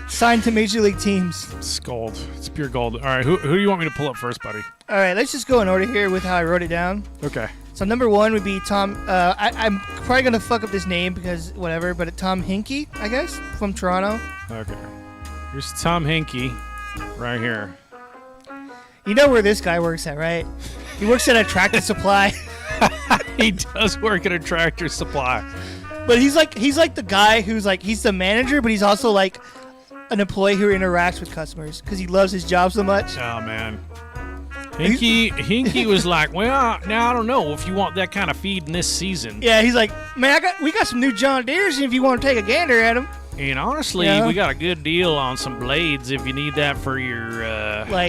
signed to major league teams. It's gold. It's pure gold. All right, who do you want me to pull up first, buddy? All right, let's just go in order here with how I wrote it down. Okay. So number 1 would be Tom. I'm probably going to fuck up this name because whatever, but Tom Hinkie, I guess, from Toronto. Okay. Here's Tom Hinkie right here. You know where this guy works at, right? He works at a Tractor Supply. He does work at a Tractor Supply. But he's like the guy who's like, he's the manager, but he's also like an employee who interacts with customers because he loves his job so much. Oh, man. Hinkie was like, well, now I don't know if you want that kind of feed in this season. Yeah, he's like, man, we got some new John Deeres if you want to take a gander at them. And honestly, we got a good deal on some blades if you need that for your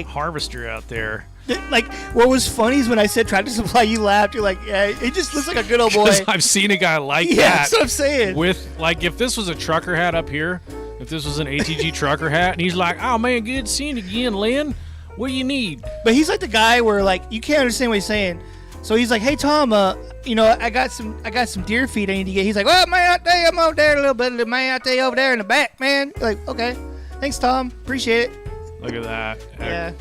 harvester out there. Like, what was funny is when I said Tractor Supply, you laughed. You're like, yeah, it just looks like a good old boy. Because I've seen a guy like that. Yeah, that's what I'm saying. With, like, if this was a trucker hat up here, if this was an ATG trucker hat, and he's like, oh, man, good seeing you again, Lynn. What do you need? But he's like the guy where, like, you can't understand what he's saying. So he's like, hey, Tom, I got some deer feed I need to get. He's like, well, man, I'm out there a little bit. Man, I'll over there in the back, man. You're like, okay. Thanks, Tom. Appreciate it. Look at that. Yeah.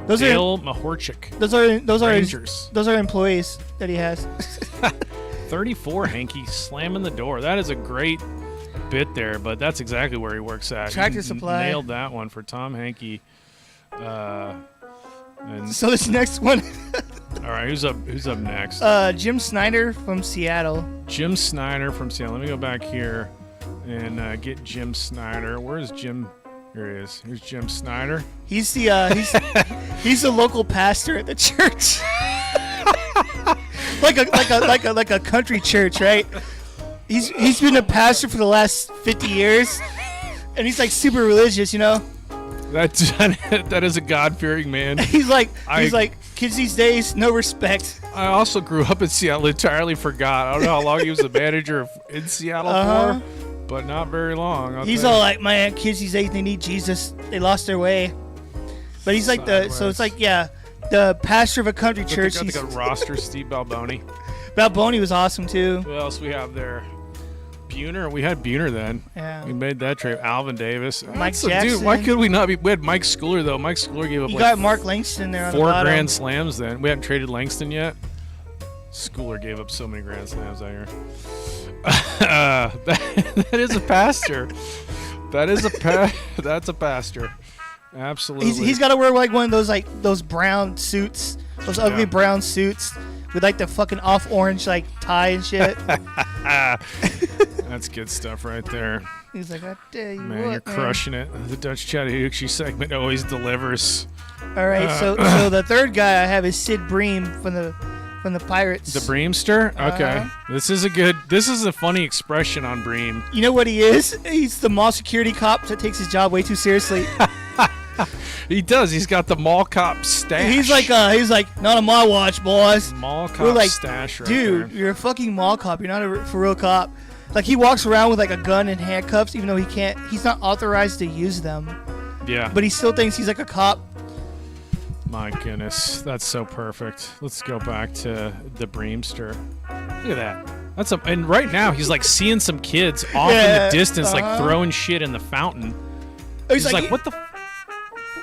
Dale Mahorchik. Those are employees that he has. 34, Hanky, slamming the door. That is a great bit there, but that's exactly where he works at. Tractor Supply. Nailed that one for Tom Hanky. So this next one. All right, who's up next? Jim Snyder from Seattle. Jim Snyder from Seattle. Let me go back here and get Jim Snyder. Where's Jim? Here he is. Here's Jim Snyder. He's he's the local pastor at the church. like a country church, right? He's been a pastor for the last 50 years, and he's like super religious, That is a God-fearing man. He's like kids these days, no respect. I also grew up in Seattle. Entirely forgot. I don't know how long he was the manager in Seattle for, but not very long. He's all like, man, kids these days, they need Jesus. They lost their way. But he's like the pastor of a country church. He's got a roster. Steve Balboni. Balboni was awesome too. Who else we have there? Buhner. We had Buhner then. Yeah. We made that trade. Alvin Davis. Mike Jackson. Dude, why could we not be? We had Mike Schooler though. Mike Schooler gave up. You got Mark Langston there on 4 the bottom. grand slams then. We haven't traded Langston yet. Schooler gave up so many grand slams out here. That is a pastor. That's a pastor. Absolutely. He's got to wear like one of those brown suits, those ugly brown suits with like the fucking off orange like tie and shit. That's good stuff right there. He's like, I tell you man, what, you're crushing it. The Dutch Chattahoochee segment always delivers. All right, so the third guy I have is Sid Bream from the Pirates. The Breamster? Okay. This is a funny expression on Bream. You know what he is? He's the mall security cop that takes his job way too seriously. He does. He's got the mall cop stash. He's like, not on my watch, boys. Mall cop stash right dude, there. You're a fucking mall cop. You're not a for real cop. Like, he walks around with like a gun and handcuffs, even though he's not authorized to use them. Yeah. But he still thinks he's like a cop. My goodness, that's so perfect. Let's go back to the Breamster. Look at that. And right now he's like seeing some kids off in the distance, like throwing shit in the fountain. He's like, what the?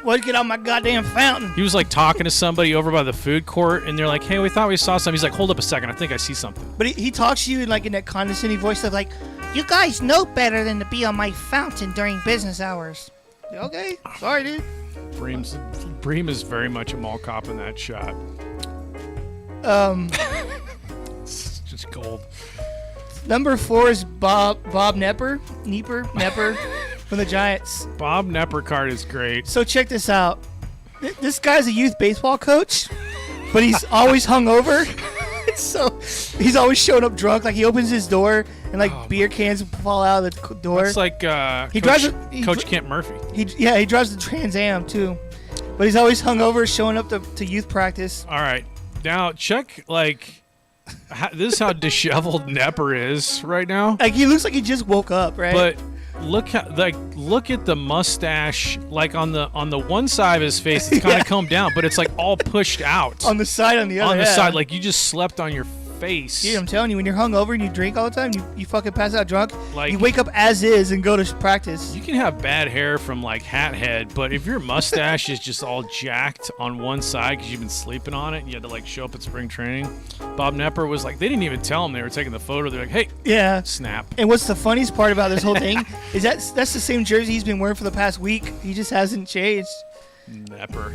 What? Get out my goddamn fountain! He was like talking to somebody over by the food court, and they're like, "Hey, we thought we saw something." He's like, "Hold up a second, I think I see something." But he talks to you in like in that condescending voice of like, "You guys know better than to be on my fountain during business hours." Okay, sorry, dude. Bream is very much a mall cop in that shot. It's just gold. Number 4 is Bob Nepper from the Giants. Bob Nepper card is great. So check this out. This guy's a youth baseball coach, but he's always hungover. So he's always showing up drunk. Like he opens his door and like beer cans fall out of the door. It's like Coach Kent Murphy. He drives the Trans Am too, but he's always hungover, showing up to youth practice. All right, now check like this is how disheveled Nepper is right now. Like he looks like he just woke up, right? But look at the mustache. Like on the one side of his face, it's kind of combed down, but it's like all pushed out. On the side, on the other. On the side, like you just slept on your face. Dude, I'm telling you, when you're hungover and you drink all the time, you fucking pass out drunk. Like you wake up as is and go to practice. You can have bad hair from like hat head, but if your mustache is just all jacked on one side because you've been sleeping on it and you had to like show up at spring training, Bob Nepper was like, they didn't even tell him they were taking the photo. They're like, hey, yeah, snap. And what's the funniest part about this whole thing is that's the same jersey he's been wearing for the past week. He just hasn't changed. Nepper.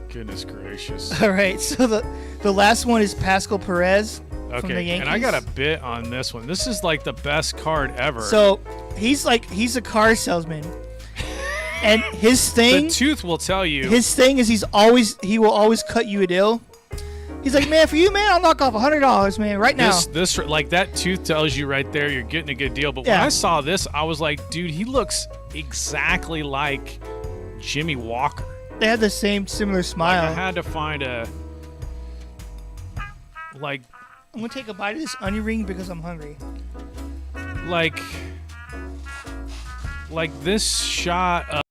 Goodness gracious. All right, so the last one is Pascal Perez from the Yankees. And I got a bit on this one. This is like the best card ever. So he's a car salesman, and his thing. The tooth will tell you. His thing is he will always cut you a deal. He's like, man, for you, man, I'll knock off $100, man, right now. This like that tooth tells you right there you're getting a good deal. But when I saw this, I was like, dude, he looks exactly like Jimmy Walker. They had the similar smile. Like I had to find a like. I'm gonna take a bite of this onion ring because I'm hungry. Like this shot of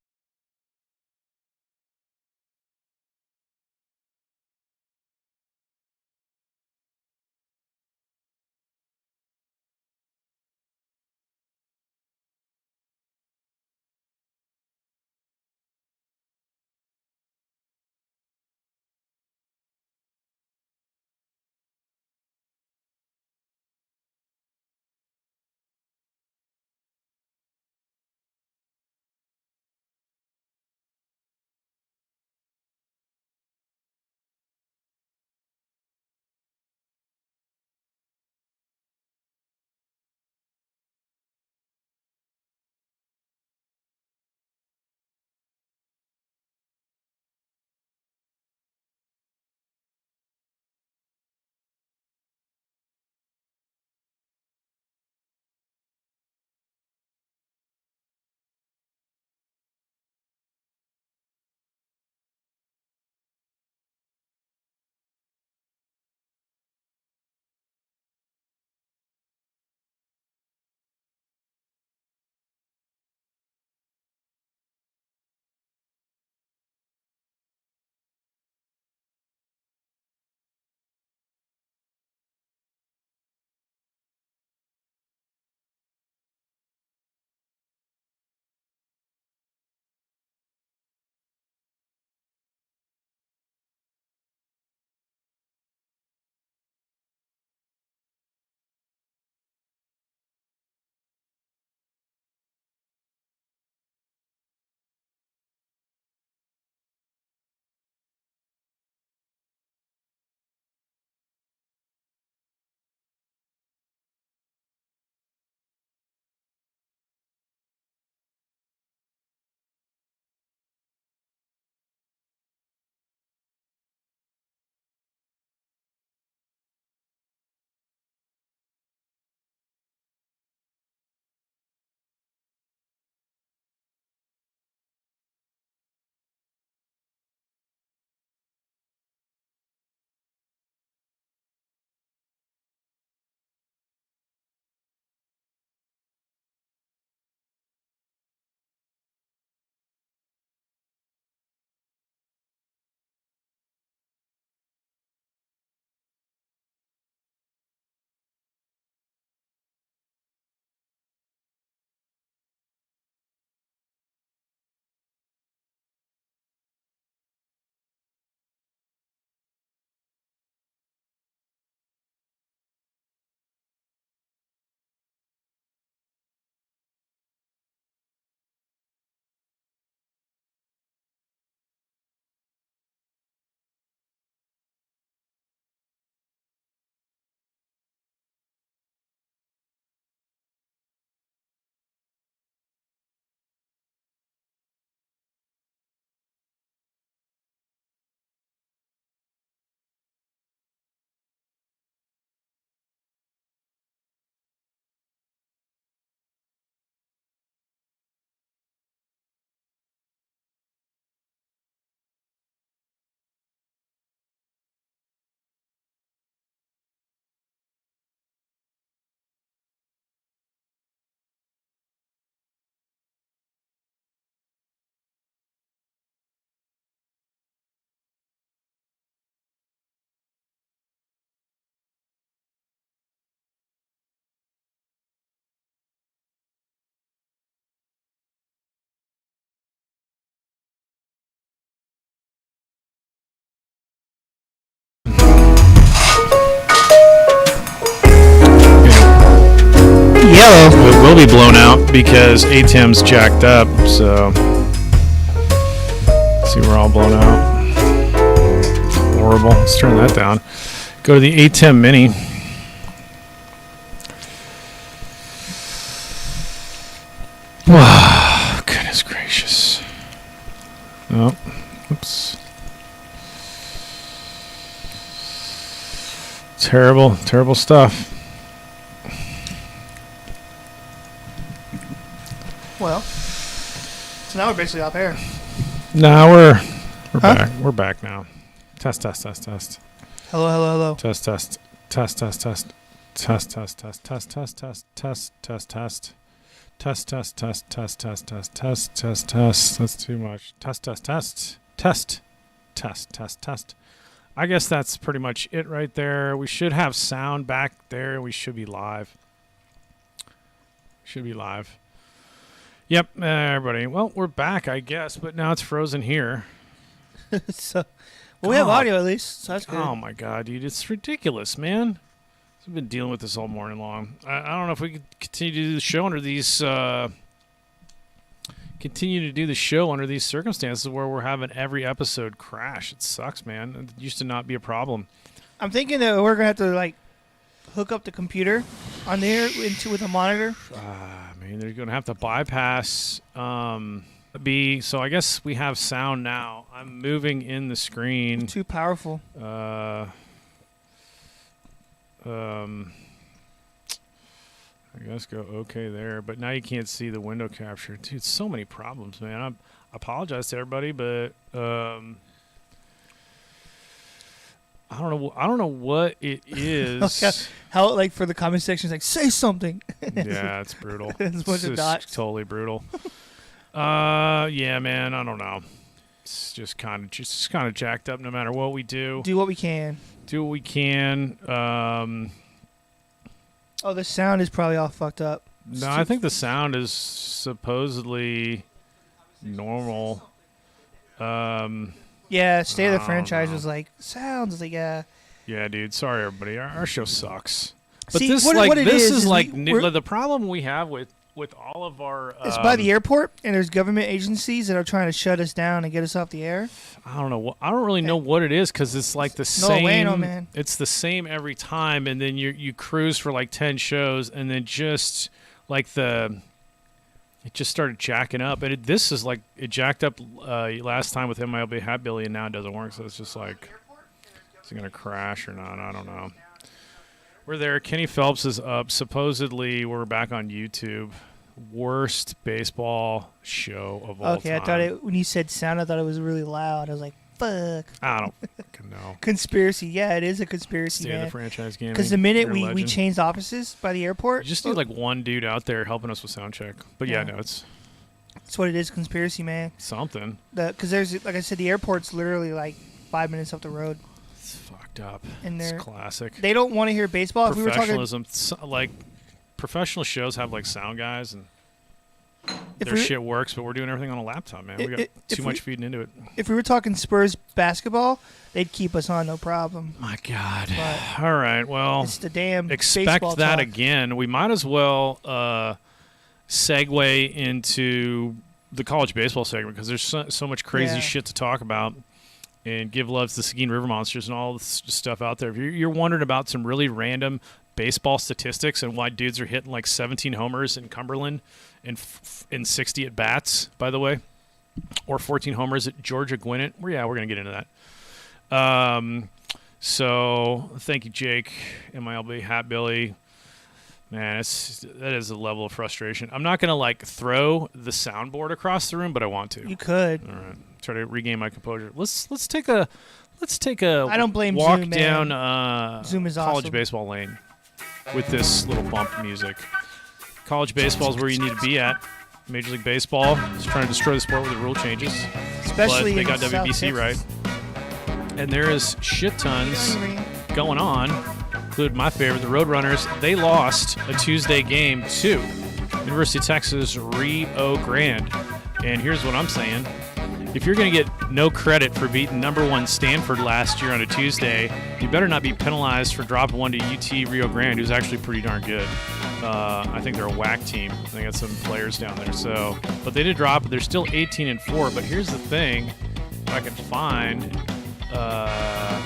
will be blown out because ATEM's jacked up, so see, we're all blown out. Horrible. Let's turn that down. Go to the ATEM Mini. Wow, goodness gracious. Oh, oops. Terrible, terrible stuff. Well, so now we're basically off air. No, we're back. We're back now. Test. Hello, hello, hello. Test. Test. That's too much. Test. I guess that's pretty much it right there. We should have sound back there. We should be live. Yep, everybody. Well, we're back, I guess, but now it's frozen here. So, well, we have audio at least, so that's good. Oh my God, dude, it's ridiculous, man. We've been dealing with this all morning long. I don't know if we could continue to do the show under these circumstances where we're having every episode crash. It sucks, man. It used to not be a problem. I'm thinking that we're gonna have to like hook up the computer on there with a monitor. I mean, they're gonna have to bypass so I guess we have sound now. I'm moving in the screen. Too powerful. I guess go okay there, but now you can't see the window capture. Dude, so many problems, man. I apologize to everybody, but I don't know what it is. How like for the comment section, like say something. Yeah, it's brutal. It's a bunch of dots. Totally brutal. Yeah, man. I don't know. It's just kind of jacked up. No matter what we do, do what we can. Oh, the sound is probably all fucked up. No, I think the sound is supposedly normal. Yeah, State of the Franchise was like, sounds like, yeah. Yeah, dude. Sorry, everybody. Our show sucks. But see, this, what it is the problem we have with all of our... it's by the airport, and there's government agencies that are trying to shut us down and get us off the air. I don't know. I don't really know what it is because it's like the same. No, man. It's the same every time, and then you cruise for like 10 shows, and then just like it just started jacking up. And this is like it jacked up last time with MILB Hat Billy, and now it doesn't work. So it's just like, is it going to crash or not? I don't know. We're there. Kenny Phelps is up. Supposedly, we're back on YouTube. Worst baseball show of all time. Okay, I thought when you said sound, I thought it was really loud. I was like, fuck. I don't fucking know. Conspiracy. Yeah, it is a conspiracy, Stay man. The franchise game. Because the minute we changed offices by the airport. You just need like one dude out there helping us with sound check. But yeah, no, it's... That's what it is, conspiracy, man. Something. Because there's, like I said, the airport's literally like 5 minutes up the road. It's fucked up. And it's classic. They don't want to hear baseball. Professionalism. Like, professional shows have like sound guys and their shit works, but we're doing everything on a laptop, man. We got too much feeding into it. If we were talking Spurs basketball, they'd keep us on, no problem. My God. But all right, well, it's the damn expect that talk. Again. We might as well segue into the college baseball segment because there's so much crazy shit to talk about. And give love to the Seguin River Monsters and all this stuff out there. If you're wondering about some really random baseball statistics and why dudes are hitting like 17 homers in Cumberland and 60 at bats, by the way, or 14 homers at Georgia Gwinnett. We're going to get into that. So thank you, Jake, MILB Hat Billy. Man, that is a level of frustration. I'm not going to like throw the soundboard across the room, but I want to. You could. All right. Try to regain my composure. Let's take a I don't blame walk Zoom, down Zoom is college awesome. baseball lane with this little bump music. College baseball is where you need to be at. Major League Baseball is trying to destroy the sport with the rule changes. Especially but they got WBC right. And there is shit tons going on. Include my favorite, the Roadrunners. They lost a Tuesday game to University of Texas Rio Grande. And here's what I'm saying. If you're going to get no credit for beating #1 Stanford last year on a Tuesday, you better not be penalized for dropping one to UT Rio Grande, who's actually pretty darn good. I think they're a WAC team. They got some players down there. So, but they did drop. They're still 18-4. But here's the thing: if I can find, I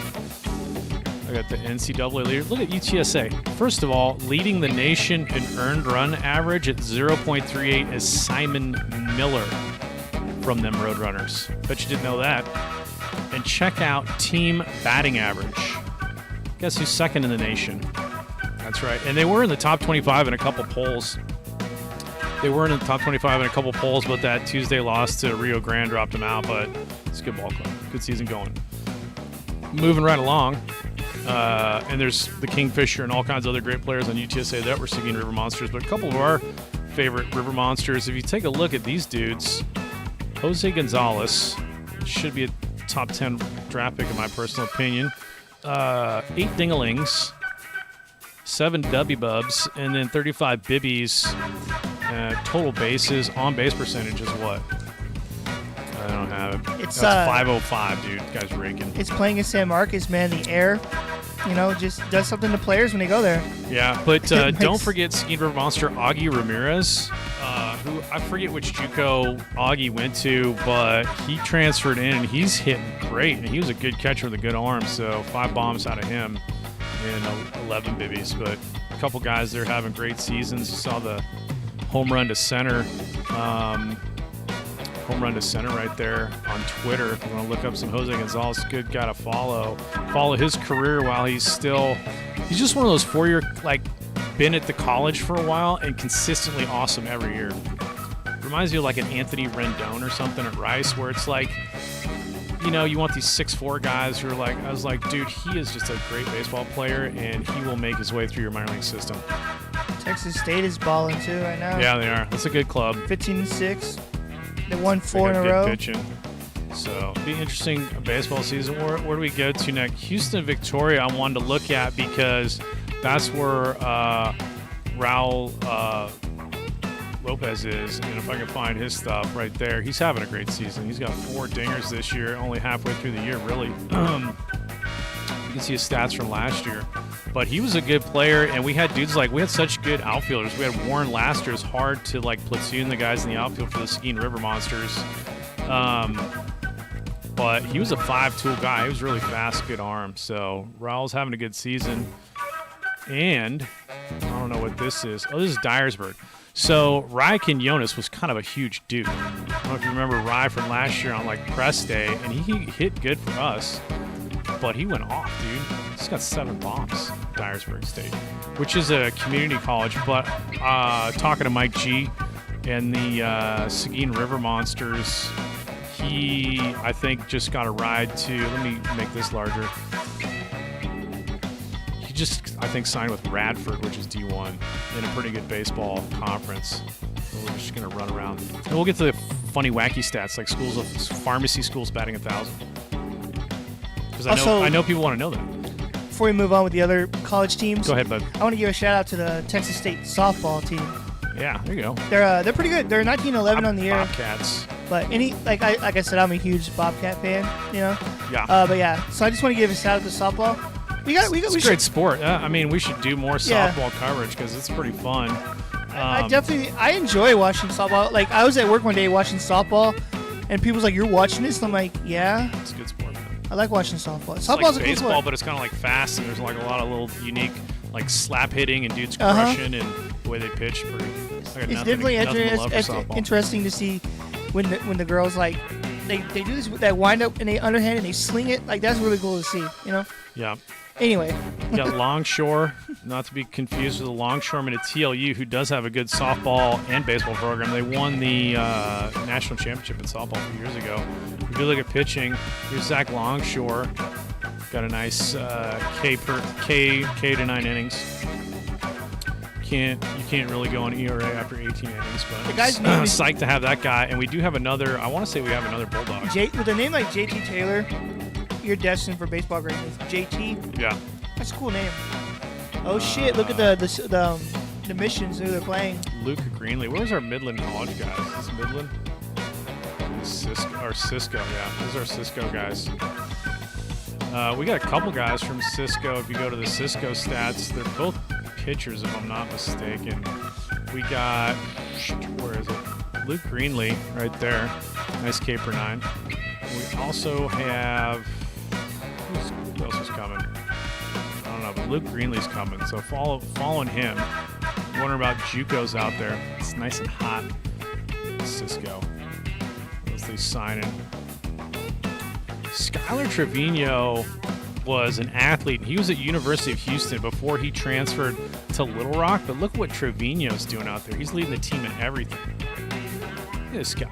got the NCAA leader. Look at UTSA. First of all, leading the nation in earned run average at 0.38 is Simon Miller from them Roadrunners. Bet you didn't know that. And check out team batting average. Guess who's second in the nation? That's right. And they were in the top 25 in a couple polls. But that Tuesday loss to Rio Grande dropped them out. But it's a good ball club. Good season going. Moving right along. And there's the Kingfisher and all kinds of other great players on UTSA that were Seguin River Monsters. But a couple of our favorite River Monsters, if you take a look at these dudes, Jose Gonzalez should be a top 10 draft pick in my personal opinion. 8 dingalings, 7 W bubs, and then 35 bibbies. Total bases, on base percentage is what? I don't have it. That's 505, dude. Guy's raking. It's playing in San Marcos, man. The air, just does something to players when they go there. Yeah, but don't forget Seguin River Monster Augie Ramirez, who I forget which JUCO Augie went to, but he transferred in and he's hitting great. And he was a good catcher with a good arm, so 5 bombs out of him and 11 bibbies. But a couple guys there having great seasons. You saw the home run to center. Right there on Twitter. If you want to look up some Jose Gonzalez, good guy to follow. Follow his career while he's just one of those 4-year, been at the college for a while and consistently awesome every year. Reminds you of like an Anthony Rendon or something at Rice, where it's like, you want these 6'4" guys who are like, I was like, dude, he is just a great baseball player and he will make his way through your minor league system. Texas State is balling too right now. Yeah, they are. That's a good club. 15-6. They won 4 in a row. Pitching. So it'll be interesting baseball season. Where do we go to next? Houston, Victoria, I wanted to look at because that's where Raul Lopez is. And if I can find his stuff right there, he's having a great season. He's got 4 dingers this year, only halfway through the year, really. You can see his stats from last year. But he was a good player, and we had such good outfielders. We had Warren Laster, hard to platoon the guys in the outfield for the Seguin River Monsters. But he was a 5-tool guy. He was really fast, good arm. So Raul's having a good season. And I don't know what this is. Oh, this is Dyersburg. So Rye Quinones was kind of a huge dude. I don't know if you remember Rye from last year on press day, and he hit good for us. But he went off, dude. He's got 7 bombs, Dyersburg State, which is a community college. But talking to Mike G and the Seguin River Monsters, he, I think, just got a ride to, let me make this larger. He just, I think, signed with Radford, which is D1, in a pretty good baseball conference. So we're just going to run around. And we'll get to the funny, wacky stats, like pharmacy schools batting 1,000. Because I know people want to know that. Before we move on with the other college teams, go ahead, bud. I want to give a shout out to the Texas State softball team. Yeah, there you go. They're pretty good. They're 19-11 on the year. Bobcats. But like I said, I'm a huge Bobcat fan. Yeah. But yeah, so I just want to give a shout out to softball. It's a great sport. I mean, we should do more softball coverage because it's pretty fun. I enjoy watching softball. Like I was at work one day watching softball, and people was like, "You're watching this?" And I'm like, "Yeah." It's a good sport, man. I like watching softball. It's Softball's like a baseball, cool sport. but it's kind of fast, and there's a lot of little unique slap hitting and dudes crushing and the way they pitch. It's definitely interesting to see when the girls they do this with that wind up and they underhand and they sling it. That's really cool to see. Yeah. Anyway. You got Longshore, not to be confused with the Longshoremen at TLU, who does have a good softball and baseball program. They won the national championship in softball a few years ago. If you look at pitching, here's Zach Longshore. Got a nice K to 9 innings. You can't really go on ERA after 18 innings, but the guy's name is psyched to have that guy. And we do have another. I want to say we have another Bulldog. With a name like JT Taylor, you're destined for baseball greatness. JT. Yeah. That's a cool name. Oh shit! Look at the missions who they're playing. Luca Greenlee. Where's our Midland College guys? Is this Midland? Cisco. Yeah, those are Cisco guys. We got a couple guys from Cisco. If you go to the Cisco stats, they're both pitchers, if I'm not mistaken. We got, where is it? Luke Greenlee right there. Nice K per 9. We also have, who else is coming? I don't know, but Luke Greenlee's coming. So following him. Wondering about JUCOs out there. It's nice and hot. Cisco. Let's see signing. Skylar Trevino was an athlete. He was at University of Houston before he transferred to Little Rock. But look what Trevino's doing out there. He's leading the team in everything. Look at this guy.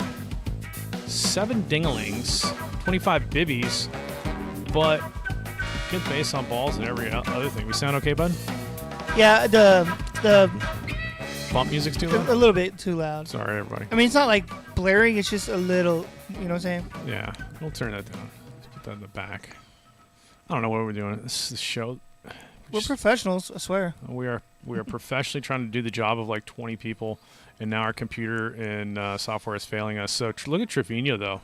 7 dinglings, 25 bibbies, but good base on balls and every other thing. We sound okay, bud? Yeah, the bump music's too loud? A little bit too loud. Sorry, everybody. I mean, it's not like blaring. It's just a little, you know what I'm saying? Yeah, we'll turn that down. Let's put that in the back. I don't know what we're doing. This is the show. We're professionals, I swear. We are professionally trying to do the job of like 20 people, and now our computer and software is failing us. So look at Trevino, though.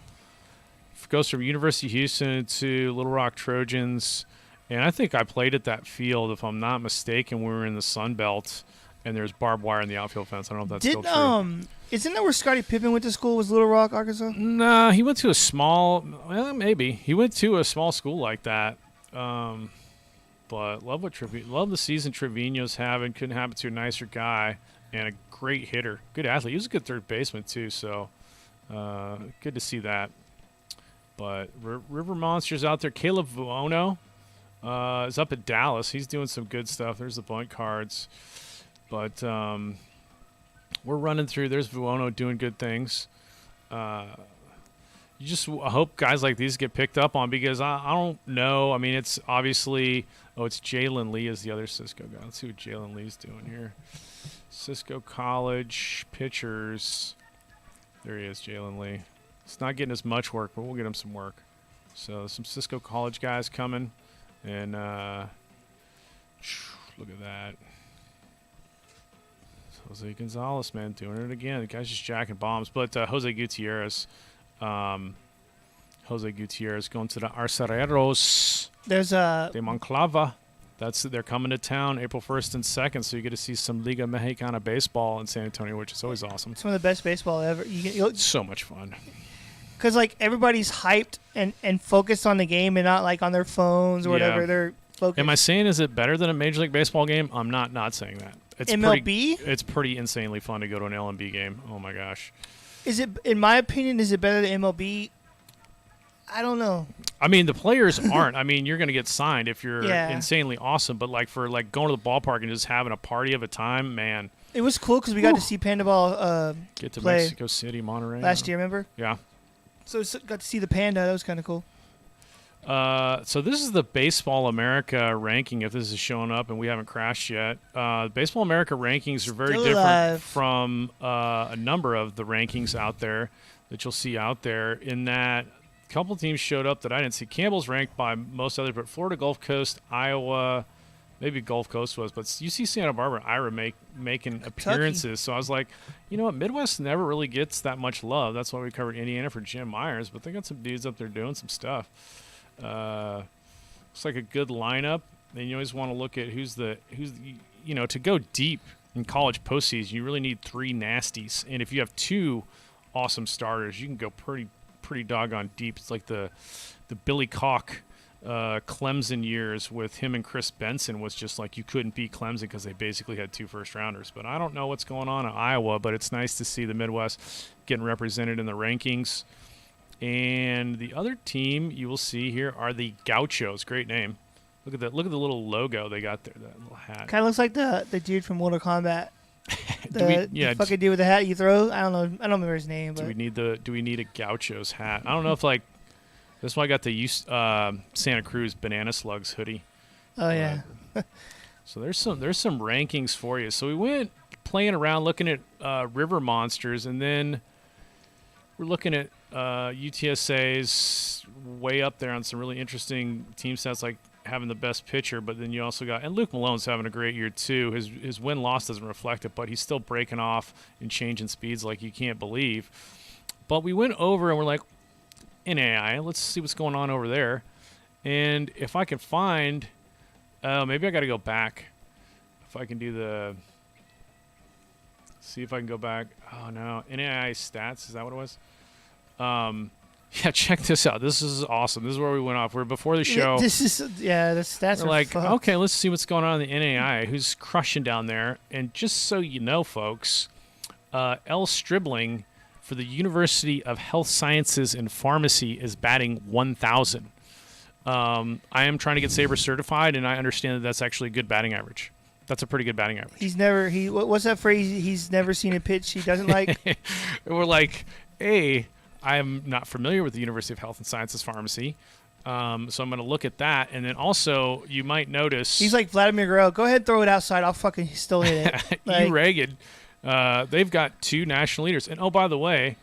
Goes from University of Houston to Little Rock Trojans, and I think I played at that field, if I'm not mistaken. We were in the Sun Belt, and there's barbed wire in the outfield fence. I don't know if that's still true. Isn't that where Scottie Pippen went to school? Was Little Rock, Arkansas? Nah, he went to a small. Well, maybe he went to a small school like that. But love the season Trevino's having. Couldn't happen to a nicer guy and a great hitter, good athlete. He was a good third baseman too. So good to see that. But River Monsters out there. Caleb Vuono is up at Dallas. He's doing some good stuff. There's the bunt cards. But we're running through. There's Vuono doing good things. You just hope guys like these get picked up on, because I don't know. I mean, it's obviously – it's Jalen Lee is the other Cisco guy. Let's see what Jalen Lee's doing here. Cisco College pitchers. There he is, Jalen Lee. He's not getting as much work, but we'll get him some work. So some Cisco College guys coming. And look at that. Jose Gonzalez, man, doing it again. The guy's just jacking bombs. But Jose Gutierrez going to the Arcereros de Monclova. They're coming to town April 1st and 2nd, so you get to see some Liga Mexicana baseball in San Antonio, which is always awesome. Some of the best baseball ever. It's so much fun. Because, like, everybody's hyped and focused on the game and not, like, on their phones or whatever. They're focused. Am I saying is it better than a Major League Baseball game? I'm not saying that. It's MLB? It's pretty insanely fun to go to an LMB game. Oh, my gosh. Is it, in my opinion, is it better than MLB? I don't know. I mean, the players aren't. I mean, you're going to get signed if you're insanely awesome. But, like, for, like, going to the ballpark and just having a party of a time, man. It was cool because we got to see Panda Ball get to play Mexico City, Monterrey. Last year, remember? Yeah. So got to see the Panda. That was kind of cool. So this is the Baseball America ranking, if this is showing up and we haven't crashed yet. Baseball America rankings are very different from a number of the rankings out there that you'll see out there, in that a couple teams showed up that I didn't see. Campbell's ranked by most others, but Florida, Gulf Coast, Iowa, maybe Gulf Coast was, but you see Santa Barbara and Ira making appearances. So I was like, you know what, Midwest never really gets that much love. That's why we covered Indiana for Jim Myers, but they got some dudes up there doing some stuff. Looks like a good lineup. And you always want to look at who's to go deep in college postseason, you really need 3 nasties. And if you have 2 awesome starters, you can go pretty doggone deep. It's like the Billy Koch Clemson years with him and Chris Benson was just like you couldn't beat Clemson because they basically had 2 first-rounders. But I don't know what's going on in Iowa, but it's nice to see the Midwest getting represented in the rankings. And the other team you will see here are the Gauchos. Great name. Look at the little logo they got there, that little hat. Kind of looks like the dude from Mortal Kombat. The fucking dude with the hat you throw. I don't know. I don't remember his name. But Do we need a Gauchos hat? I don't know if like this one I got the Santa Cruz Banana Slugs hoodie. Oh yeah. So there's some rankings for you. So we went playing around looking at River Monsters, and then we're looking at UTSA's way up there on some really interesting team stats, like having the best pitcher, but then you also got, and Luke Malone's having a great year too. His win-loss doesn't reflect it, but he's still breaking off and changing speeds like you can't believe. But we went over and we're like, NAIA, let's see what's going on over there. And if I can find, maybe I got to go back. if I can do the. See if I can go back. Oh no, NAIA stats. Is that what it was? Yeah, check this out. This is awesome. This is where we went off. We're before the show. The stats we're are like, fucked. okay, let's see what's going on in the NAIA. Who's crushing down there? And just so you know, folks, L. Stribling for the University of Health Sciences and Pharmacy is batting 1,000. I am trying to get Sabre certified, and I understand that that's actually a good batting average. That's a pretty good batting average. What's that phrase? He's never seen a pitch he doesn't like. We're like, hey, I'm not familiar with the University of Health and Sciences Pharmacy, so I'm going to look at that. And then also, you might notice he's like Vladimir Guerrero. Go ahead, and throw it outside. I'll fucking still hit it. E. Reagan. They've got 2 national leaders, and oh, by the way,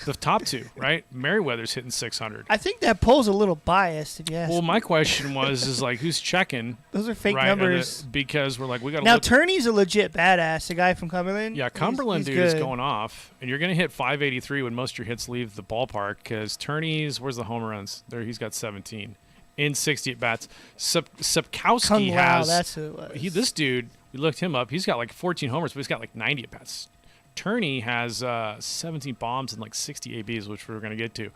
the top 2, right? Merriweather's hitting 600. I think that poll's a little biased, if you ask me. Well, my question is like, who's checking? Those are fake right? numbers. Because we're like, we got to now. look. Turney's a legit badass. The guy from Cumberland. Yeah, Cumberland he's dude is good. going off, and you're going to hit 583 when most of your hits leave the ballpark. Because Turney's, where's the home runs? There, he's got 17 in 60 at bats. Sapkowski has. That's who it was. This dude, we looked him up. He's got like 14 homers, but he's got like 90 at bats. Turney has 17 bombs and like 60 ABs, which we're going to get to.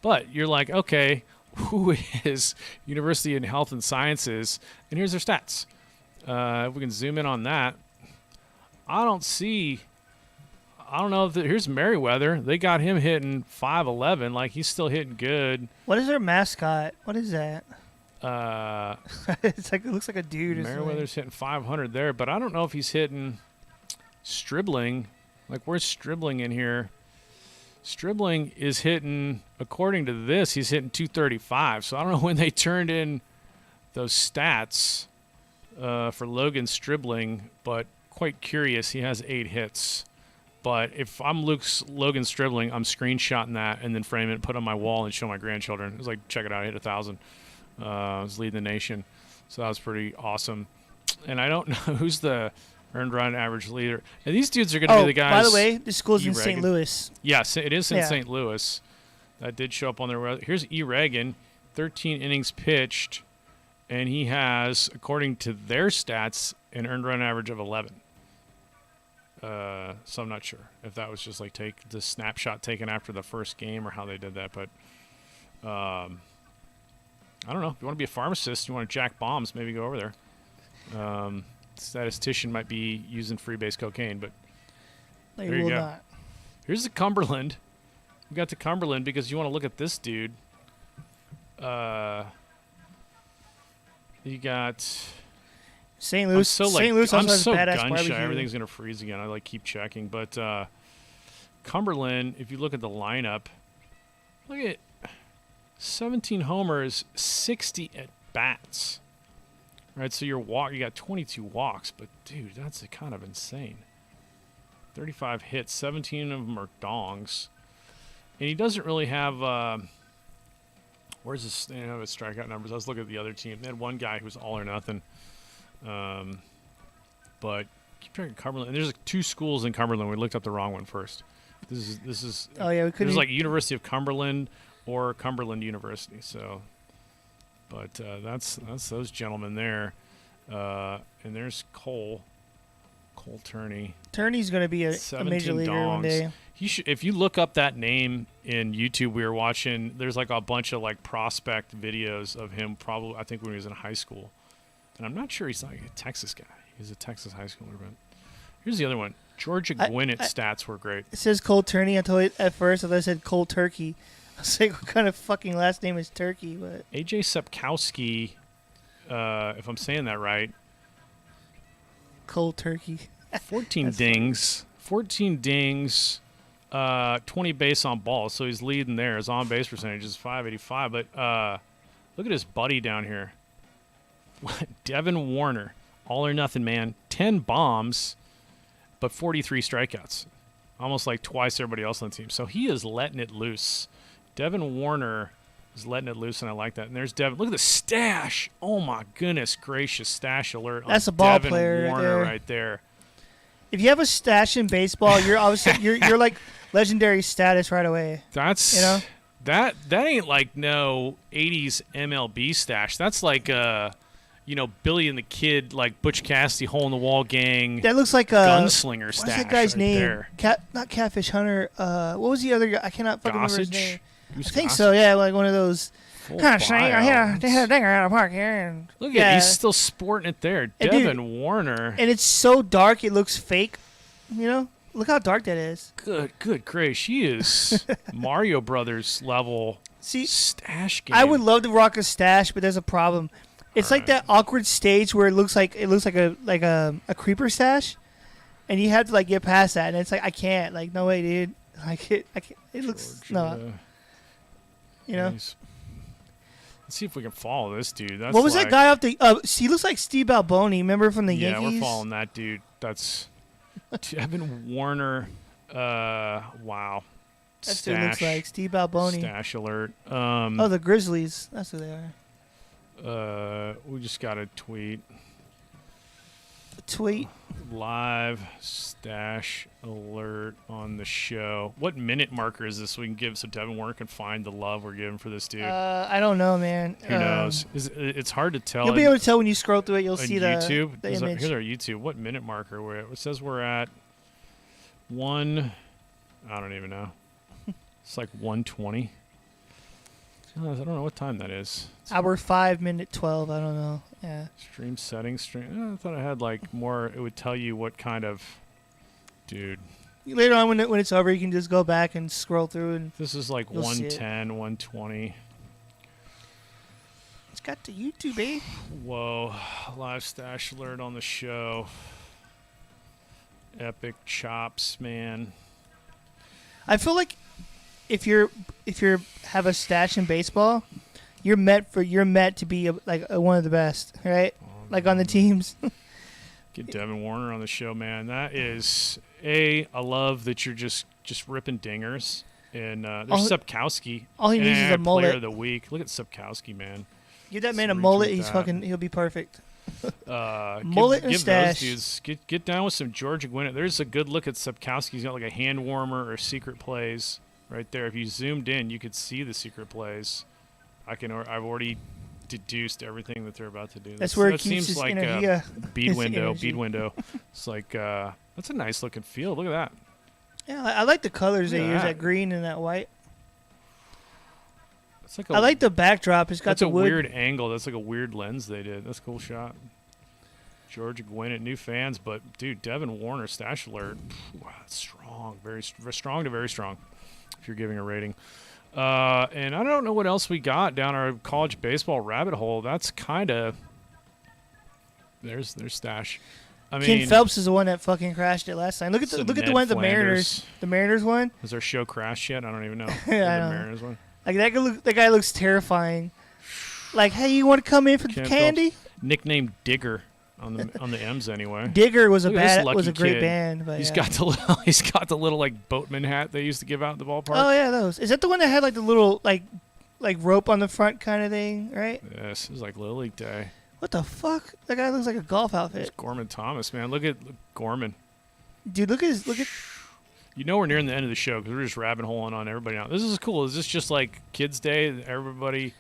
But you're like, okay, who is University of Health and Sciences? And here's their stats. If we can zoom in on that. I don't know if here's Merriweather. They got him hitting 511. Like, he's still hitting good. What is their mascot? What is that? It's like, it looks like a dude. Merriweather's hitting 500 there, but I don't know if he's hitting Stribling. Like, where's Stribling in here? Stribling is hitting, according to this, he's hitting 235. So I don't know when they turned in those stats for Logan Stribling, but quite curious. He has 8 hits. But if I'm Logan Stribling, I'm screenshotting that and then frame it, put it on my wall, and show my grandchildren. It was like, check it out, I hit 1,000. I was leading the nation. So that was pretty awesome. And I don't know who's the earned run average leader. And these dudes are going to be the guys. By the way, this school's in St. Louis. Yes, it is in St. Louis. That did show up on their. Here's E. Reagan, 13 innings pitched, and he has, according to their stats, an earned run average of 11. So I'm not sure if that was just like the snapshot taken after the first game or how they did that. But I don't know. If you want to be a pharmacist, you want to jack bombs, maybe go over there. Statistician might be using freebase cocaine, but there you go. Not. Here's the Cumberland. We got to Cumberland because you want to look at this dude. You got St. Louis. St. Louis I'm also has so badass gun barbecue. shy. Everything's gonna freeze again. I keep checking, but Cumberland. If you look at the lineup, look at 17 homers, 60 at bats. Right, so you got 22 walks, but dude, that's kind of insane. 35 hits, 17 of them are dongs, and he doesn't really have. Where's his? They don't have his strikeout numbers. I was looking at the other team. They had one guy who was all or nothing. But keep track of Cumberland. And there's 2 schools in Cumberland. We looked up the wrong one first. This is. Oh yeah, we couldn't. There's like University of Cumberland or Cumberland University. So. But that's those gentlemen there, and there's Cole Turney. Turney's going to be a major leaguer one day. He should. If you look up that name in YouTube, we were watching. There's like a bunch of like prospect videos of him. Probably, I think when he was in high school, and I'm not sure he's like a Texas guy. He's a Texas high schooler. But here's the other one. Georgia Gwinnett stats were great. It says Cole Turney. At first I thought it said Cole Turkey. I was like, what kind of fucking last name is Turkey? But AJ Sapkowski, if I'm saying that right. Cold Turkey. 14 dings. 14 dings. 20 base on balls. So he's leading there. His on-base percentage is .585. But look at his buddy down here. Devin Warner. All or nothing, man. 10 bombs, but 43 strikeouts. Almost like twice everybody else on the team. So he is letting it loose. Devin Warner is letting it loose, and I like that. And there's Devin. Look at the stash. Oh, my goodness gracious. Stash alert. That's a ball Devin player Warner right there. If you have a stash in baseball, you're obviously you're like legendary status right away. That's that ain't like no 80s MLB stash. That's like Billy and the Kid, like Butch Cassidy, Hole in the Wall gang. That looks like a gunslinger stash. What's that guy's name? There. Not Catfish Hunter. What was the other guy? I cannot fucking remember his name. I think Gossage? So. Yeah, like one of those. Full They had file. a dinger out of park here. And, Look at he's still sporting it there. Devin Warner. And it's so dark, it looks fake. Look how dark that is. Good grace. She is Mario Brothers level stash game. I would love to rock a stash, but there's a problem. It's like that awkward stage where it looks like a creeper stash, and you have to like get past that, and it's like I can't. Like no way, dude. Like I can't. It looks Georgia. Nice. Let's see if we can follow this dude. That's what was that guy off the? He looks like Steve Alboni. Remember from the Yankees? Yeah, we're following that dude. That's Devin Warner. Wow. That dude looks like Steve Alboni. Stash alert. The Grizzlies. That's who they are. We just got a tweet. Live stash alert on the show. What minute marker is this so we can give so Devin Warner can find the love we're giving for this dude? I don't know, man. Who knows? It's hard to tell. You'll be able to tell when you scroll through it. You'll see YouTube. the image. Here's our YouTube. What minute marker we're at? It says we're at 1. I don't even know. It's like 1:20. I don't know what time that is. Hour 5, minute 12. I don't know. Yeah. Stream settings. I thought I had like more. It would tell you what kind of. Dude. Later on, when it's over, you can just go back and scroll through. And this is like 110, 120. It's got the YouTube, eh? Whoa. Live stash alert on the show. Epic chops, man. I feel like if you have a stash in baseball, you're meant to be one of the best, right? Like on the teams. Get Devin Warner on the show, man. That is I love that you're just ripping dingers. And there's Sepkowski. All he needs is a mullet. Player of the week. Look at Sepkowski, man. Give that man a mullet. He'll be perfect. Mullet and stash. Those dudes, get down with some Georgia Gwinnett. There's a good look at Sepkowski. He's got like a hand warmer or secret plays right there. If you zoomed in, you could see the secret plays. I've already deduced everything that they're about to do. That's where it seems his like energy, a bead window. It's like that's a nice looking field. Look at that. Yeah, I like the colors they use, that green and that white. I like the backdrop. It's got that's the a wood. Weird angle. That's like a weird lens they did. That's a cool shot. Georgia Gwinnett, new fans, but dude, Devin Warner stash alert. Wow, that's strong. Very strong to very strong. If you're giving a rating. And I don't know what else we got down our college baseball rabbit hole. That's kind of there's stash. I mean, Ken Phelps is the one that fucking crashed it last time. Look at the one the Mariners. The Mariners one. Has our show crashed yet? I don't even know. Yeah, the Mariners one. Like that guy looks terrifying. Like, hey, you want to come in for the candy? Phelps, nicknamed Digger on the M's anyway. Digger was a great band. But he's got the little like boatman hat they used to give out at the ballpark. Oh yeah, those. Is that the one that had like the little like rope on the front kind of thing, right? Yes, it was like Little League Day. What the fuck? That guy looks like a golf outfit. It's Gorman Thomas, man. Look at Gorman. Dude, look at. You know we're nearing the end of the show because we're just rabbit holing on everybody now. This is cool. Is this just like Kids Day? Everybody,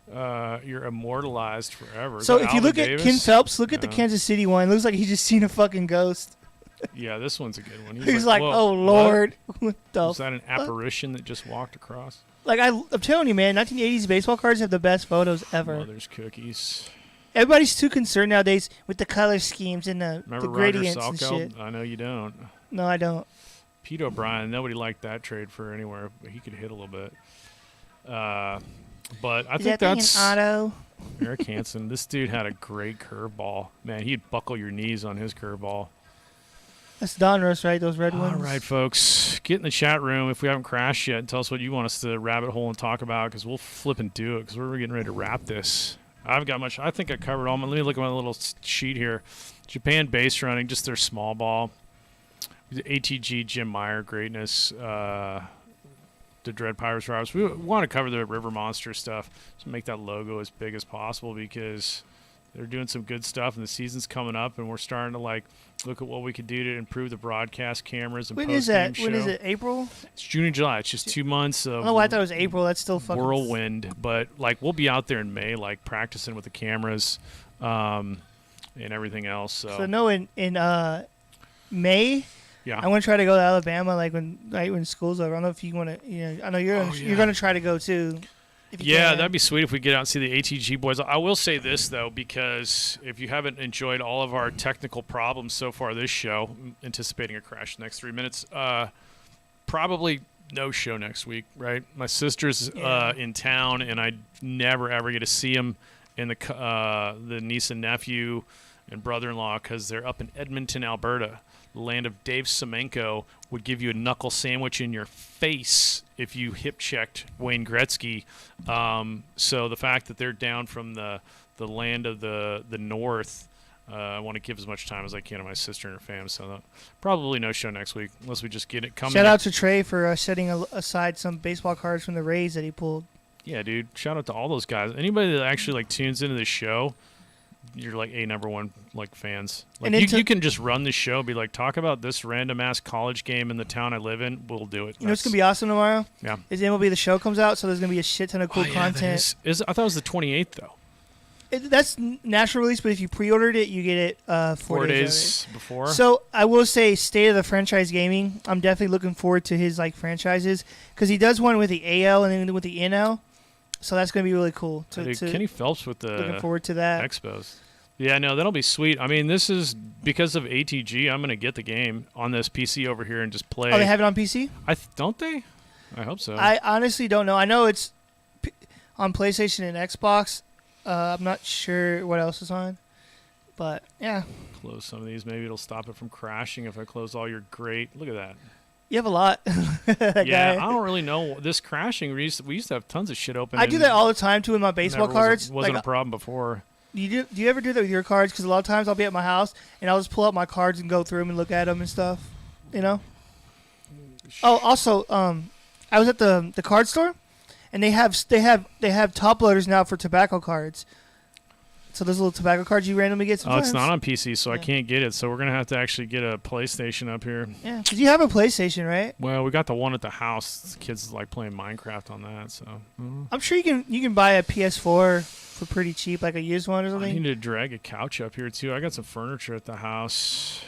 you're immortalized forever. So if you look at Ken Phelps, look at the Kansas City one. It looks like he's just seen a fucking ghost. Yeah, this one's a good one. He's like, oh, Lord. What was that, an apparition that just walked across? Like, I'm telling you, man, 1980s baseball cards have the best photos ever. Mother's cookies. Everybody's too concerned nowadays with the color schemes and the gradients and Roger shit. I know you don't. No, I don't. Pete O'Brien, nobody liked that trade for anywhere, but he could hit a little bit. But I think that's Otto. Eric Hansen. This dude had a great curveball. Man, he'd buckle your knees on his curveball. That's Donruss, right? Those red ones? All right, folks. Get in the chat room if we haven't crashed yet and tell us what you want us to rabbit hole and talk about because we'll flip and do it because we're getting ready to wrap this. I've got much. I think I covered all. Let me look at my little sheet here. Japan base running, just their small ball. ATG, Jim Meyer, greatness. The Dread Pirates Roberts. We want to cover the River Monster stuff. So make that logo as big as possible because they're doing some good stuff, and the season's coming up, and we're starting to like look at what we could do to improve the broadcast cameras and post-game show. When is it? April? It's June and July. It's just 2 months of I thought it was April. That's still fucking whirlwind. But like we'll be out there in May, like practicing with the cameras and everything else. So no, in May. Yeah, I want to try to go to Alabama, like when school's over. I don't know if you want to. I know you're going to try to go too. Yeah, that'd be sweet if we get out and see the ATG boys. I will say this, though, because if you haven't enjoyed all of our technical problems so far this show, anticipating a crash in the next 3 minutes, probably no show next week, right? My sister's in town, and I never, ever get to see them and the niece and nephew and brother-in-law because they're up in Edmonton, Alberta. The land of Dave Semenko would give you a knuckle sandwich in your face if you hip-checked Wayne Gretzky. So the fact that they're down from the land of the north, I want to give as much time as I can to my sister and her fam. So probably no show next week unless we just get it coming. Shout out to Trey for setting aside some baseball cards from the Rays that he pulled. Yeah, dude. Shout out to all those guys. Anybody that actually like tunes into the show, you're like number one like fans. Like you can just run the show, be like, talk about this random ass college game in the town I live in. We'll do it. You know what's gonna be awesome tomorrow? Yeah, is MLB The Show comes out, so there's gonna be a shit ton of cool content. I thought it was the 28th though. That's national release, but if you pre-ordered it, you get it 4 days before. So I will say, State of the Franchise Gaming. I'm definitely looking forward to his like franchises because he does one with the AL and then with the NL. So that's going to be really cool. Kenny Phelps with the looking forward to that. Expos. Yeah, no, that'll be sweet. I mean, this is because of ATG. I'm going to get the game on this PC over here and just play. Oh, they have it on PC? Don't they? I hope so. I honestly don't know. I know it's on PlayStation and Xbox. I'm not sure what else is on. But, yeah. Close some of these. Maybe it'll stop it from crashing if I close all your great. Look at that. You have a lot. Yeah, I don't really know. This crashing, we used to have tons of shit open. I do that all the time, too, with my baseball cards. Wasn't a problem before. Do you ever do that with your cards? Because a lot of times I'll be at my house, and I'll just pull out my cards and go through them and look at them and stuff. You know? Oh, also, I was at the card store, and they have top loaders now for tobacco cards. So those little tobacco cards you randomly get sometimes. Oh, it's not on PC, so I can't get it. So we're going to have to actually get a PlayStation up here. Yeah, because you have a PlayStation, right? Well, we got the one at the house. The kids like playing Minecraft on that. So I'm sure you can buy a PS4 for pretty cheap, like a used one or something. I need to drag a couch up here, too. I got some furniture at the house.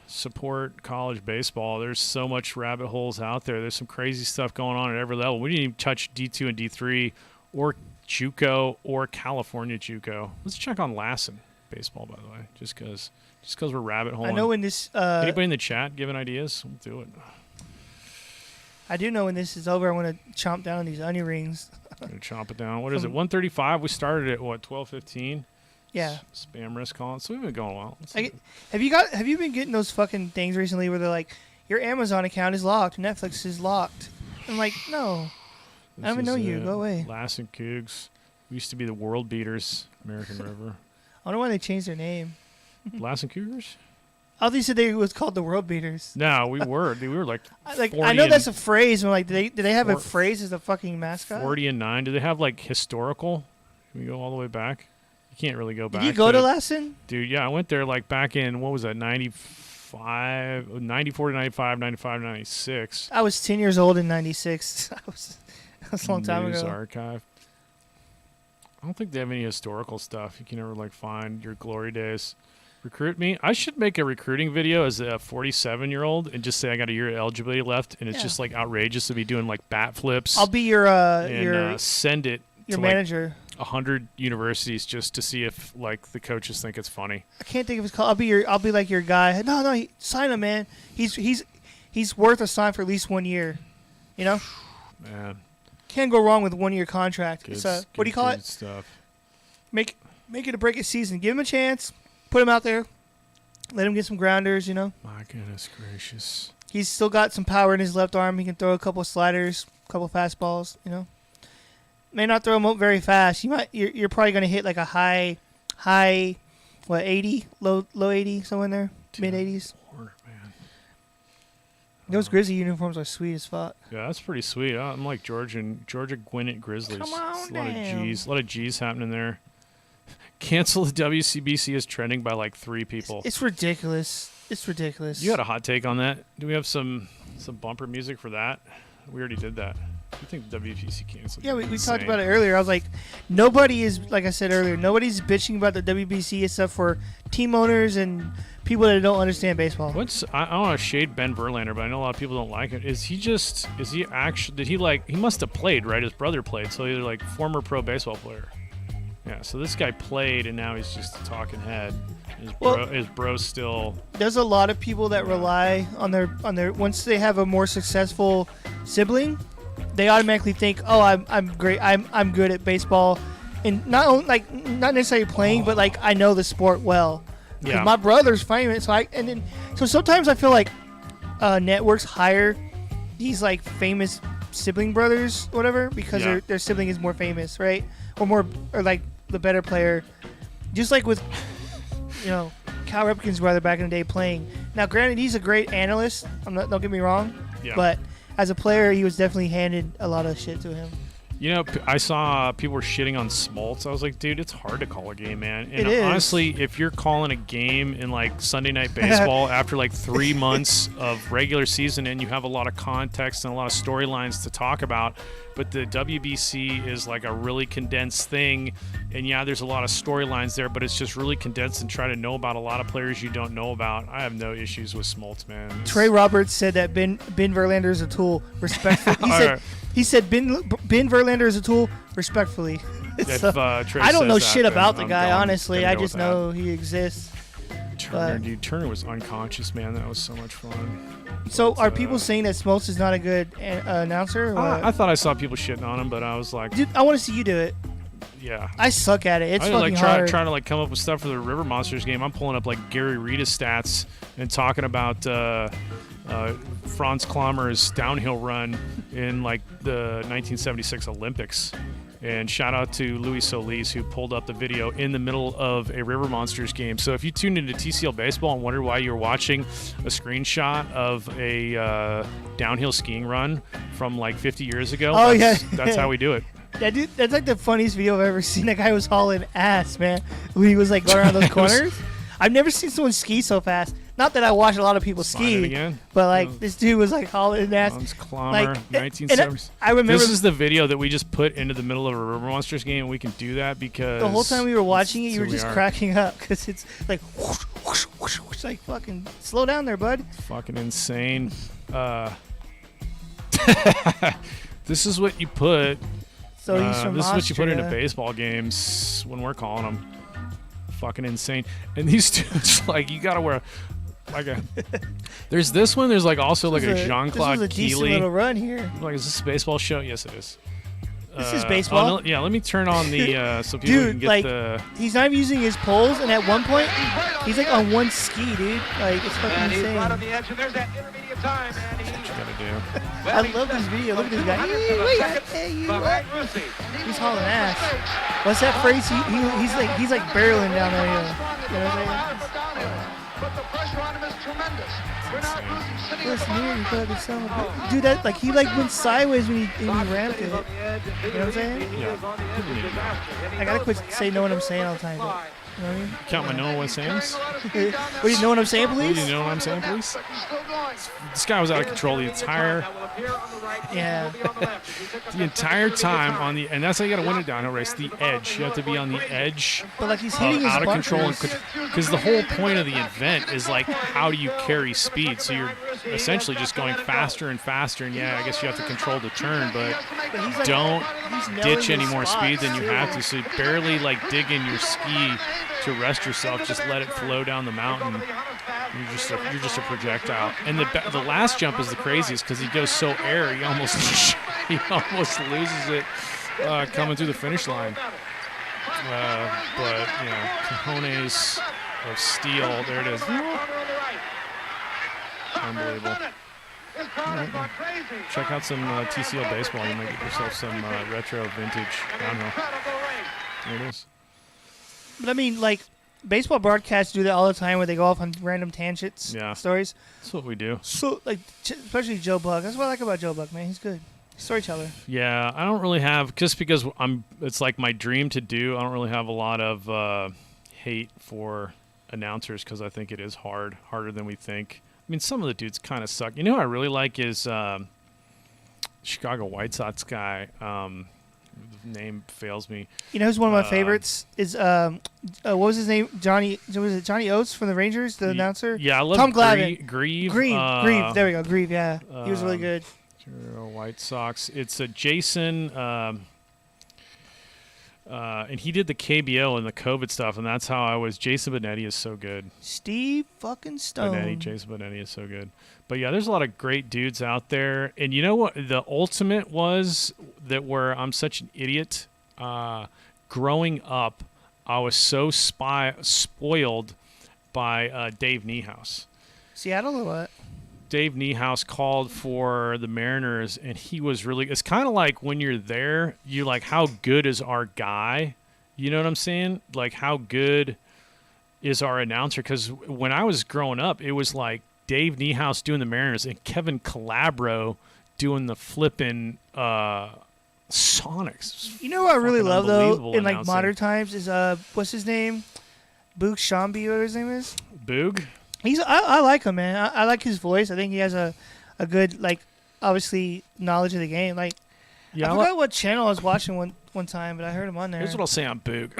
Support college baseball. There's so much rabbit holes out there. There's some crazy stuff going on at every level. We didn't even touch D2 and D3 or JUCO or California JUCO. Let's check on Lassen baseball, by the way, just because we're rabbit holing. I know when this. Anybody in the chat giving ideas? We'll do it. I do know when this is over, I want to chomp down on these onion rings. Gonna chomp it down. What is it? 135. We started at what? 12:15. Yeah. Spam risk calling. So we've been going well. Have you been getting those fucking things recently where they're like, your Amazon account is locked, Netflix is locked? I'm like, no. I don't even know you. Go away. Lassen Cougs. We used to be the World Beaters, American River. I wonder why they changed their name. Lassen Cougars? I thought you said they was called the World Beaters. No, we were. We were like 40 I know that's a phrase. I'm like, do they have a phrase as a fucking mascot? 40-9. Do they have like historical? Can we go all the way back? You can't really go back. Did you go to Lassen? Dude, yeah, I went there like back in, what was that, 94 to 95, 95 to 96. I was 10 years old in 96. That was a long time News ago. Archive. I don't think they have any historical stuff. You can never like find your glory days. Recruit me. I should make a recruiting video as a 47-year-old and just say I got a year of eligibility left, and it's just like outrageous to be doing like bat flips. I'll be your send it your to manager. Like 100 universities just to see if like the coaches think it's funny. I can't think of his call. I'll be like your guy. No, sign him, man. He's worth a sign for at least 1 year. You know. Man. Can't go wrong with a 1 year contract. It's what do you call it? Stuff. Make it a break a season. Give him a chance. Put him out there. Let him get some grounders, you know. My goodness gracious. He's still got some power in his left arm. He can throw a couple of sliders, a couple of fastballs, you know. May not throw them up very fast. You're probably going to hit like a high 80, low 80, somewhere in there, mid 80s. Man. Those Grizzly uniforms are sweet as fuck. Yeah, that's pretty sweet. I'm like Georgia Gwinnett Grizzlies. Come on, a lot of G's happening there. Cancel the WCBC is trending by like 3 people. It's ridiculous. It's ridiculous. You had a hot take on that. Do we have some bumper music for that? We already did that. I think the WBC canceled. Yeah, we talked about it earlier. I was like, nobody is, like I said earlier, nobody's bitching about the WBC except for team owners and people that don't understand baseball. I don't want to shade Ben Verlander, but I know a lot of people don't like it. He must have played, right? His brother played, so he's like former pro baseball player. Yeah, so this guy played, and now he's just a talking head. His bro's still. There's a lot of people that rely on their once they have a more successful sibling, they automatically think, oh, I'm great, I'm good at baseball, and not necessarily playing, but like I know the sport well. Yeah. My brother's famous, so sometimes I feel like networks hire these like famous sibling brothers, whatever, because their sibling is more famous, right? Or like the better player, just like with Cal Ripken's brother back in the day playing. Now, granted, he's a great analyst. Don't get me wrong, but as a player, he was definitely handed a lot of shit to him. I saw people were shitting on Smoltz. I was like, dude, it's hard to call a game, man. And honestly, if you're calling a game in like Sunday Night Baseball after like 3 months of regular season and you have a lot of context and a lot of storylines to talk about, but the WBC is like a really condensed thing, and there's a lot of storylines there, but it's just really condensed and try to know about a lot of players you don't know about. I have no issues with Smoltz, man. Trey Roberts said that Ben Verlander is a tool. Respectfully, he said Ben Verlander is a tool. Respectfully, so, I don't know shit about the guy. Honestly, I just know he exists. Turner was unconscious, man. That was so much fun. So, are people saying that Smoltz is not a good announcer? I thought I saw people shitting on him, but I was like, dude, I want to see you do it. Yeah, I suck at it. It's fucking hard. hard. Trying to like come up with stuff for the River Monsters game. I'm pulling up like Gary Rita's stats and talking about Franz Klammer's downhill run in like the 1976 Olympics. And shout out to Luis Solis, who pulled up the video in the middle of a River Monsters game. So if you tuned into TCL Baseball and wondered why you were watching a screenshot of a downhill skiing run from like 50 years ago, that's how we do it. Yeah, dude, that's like the funniest video I've ever seen. That guy was hauling ass, man, when he was like going around those corners. I've never seen someone ski so fast. Not that I watch a lot of people ski, but like this dude was like hauling ass. Franz Klammer, 1970s. I remember this is the video that we just put into the middle of a River Monsters game, and we can do that because the whole time we were watching it, you were just cracking up because it's like whoosh, whoosh, whoosh, whoosh, like fucking slow down there, bud. Fucking insane. This is what you put. So he's from this Austria. is what you put into baseball games when we're calling them. Fucking insane. And these dudes, like, you gotta wear there's this one. There's like also like a Jean-Claude Keely. This is a decent little run here. Like, is this a baseball show? Yes, it is. This is baseball. No, yeah, let me turn on the so people can get the. He's not even using his poles, and at one point, he's like on one ski, dude. Like, it's fucking insane. He's right on the edge, and there's that intermediate time, man. That's what you gotta do. I love this video. Look at this guy. He's hauling ass. What's that phrase? He's like barreling down there. You know what I'm saying? But the pressure on him is tremendous. We're not losing. Listen here, you fucking son of a... Dude, that like he like went sideways when he ramped it. You know what I'm saying? Yeah. I gotta quit saying know what I'm saying all the time. But, you know what I mean? Count my know what I'm saying. What, you know what I'm saying, please? You know what I'm saying, please? This guy was out of control the entire. Yeah. The entire time on the, and that's how you got to win a downhill race. The edge, you have to be on the edge. But like he's hitting his out of bunkers. control, because the whole point of the event is like how do you carry speed? So you're essentially just going faster and faster. And yeah, I guess you have to control the turn, but like, don't ditch any more speed than you have to. So you barely like dig in your ski to rest yourself. Just let it flow down the mountain. You're just a projectile. And the last jump is the craziest because he goes so air, he almost loses it coming through the finish line. But cojones of steel. There it is. Unbelievable. Right, check out some TCL baseball. You might get yourself some retro vintage downhill. There it is. But I mean, like, baseball broadcasts do that all the time where they go off on random tangents, stories. That's what we do. So, like, especially Joe Buck. That's what I like about Joe Buck, man. He's good. Storyteller. Yeah, I don't really have, just because it's like my dream to do. I don't really have a lot of hate for announcers because I think it is harder than we think. I mean, some of the dudes kind of suck. You know who I really like is Chicago White Sox guy. The name fails me. You know who's one of my favorites is what was his name? Johnny Oates from the Rangers, the announcer. Yeah, I love Tom Glavine. Grieve. Grieve. There we go. Grieve. Yeah, he was really good. White Sox. It's a Jason, and he did the KBO and the COVID stuff, and that's how I was. Jason Benetti is so good. Steve fucking Stone. Jason Benetti is so good. But yeah, there's a lot of great dudes out there. And you know what? The ultimate was that where I'm such an idiot. Growing up, I was so spoiled by Dave Niehaus. Seattle or what? Dave Niehaus called for the Mariners, and he was really – it's kind of like when you're there, you're like, how good is our guy? You know what I'm saying? Like, how good is our announcer? Because when I was growing up, it was like Dave Niehaus doing the Mariners and Kevin Calabro doing the flipping Sonics. You know what I really love, though, in like modern times is what's his name? Boog Shambi, whatever his name is. Boog? I like him, man. I like his voice. I think he has a good, like, obviously knowledge of the game. Like, yeah, I forgot what channel I was watching one time, but I heard him on there. Here's what I'll say on Boog.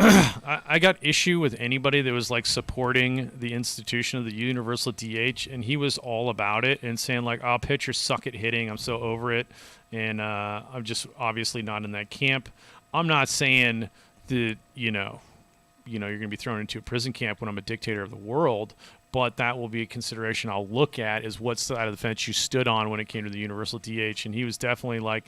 I got issue with anybody that was like supporting the institution of the universal DH, and he was all about it and saying like, "Oh, pitchers suck at hitting. I'm so over it," and I'm just obviously not in that camp. I'm not saying that you're going to be thrown into a prison camp when I'm a dictator of the world. But that will be a consideration I'll look at is what side of the fence you stood on when it came to the universal DH. And he was definitely like,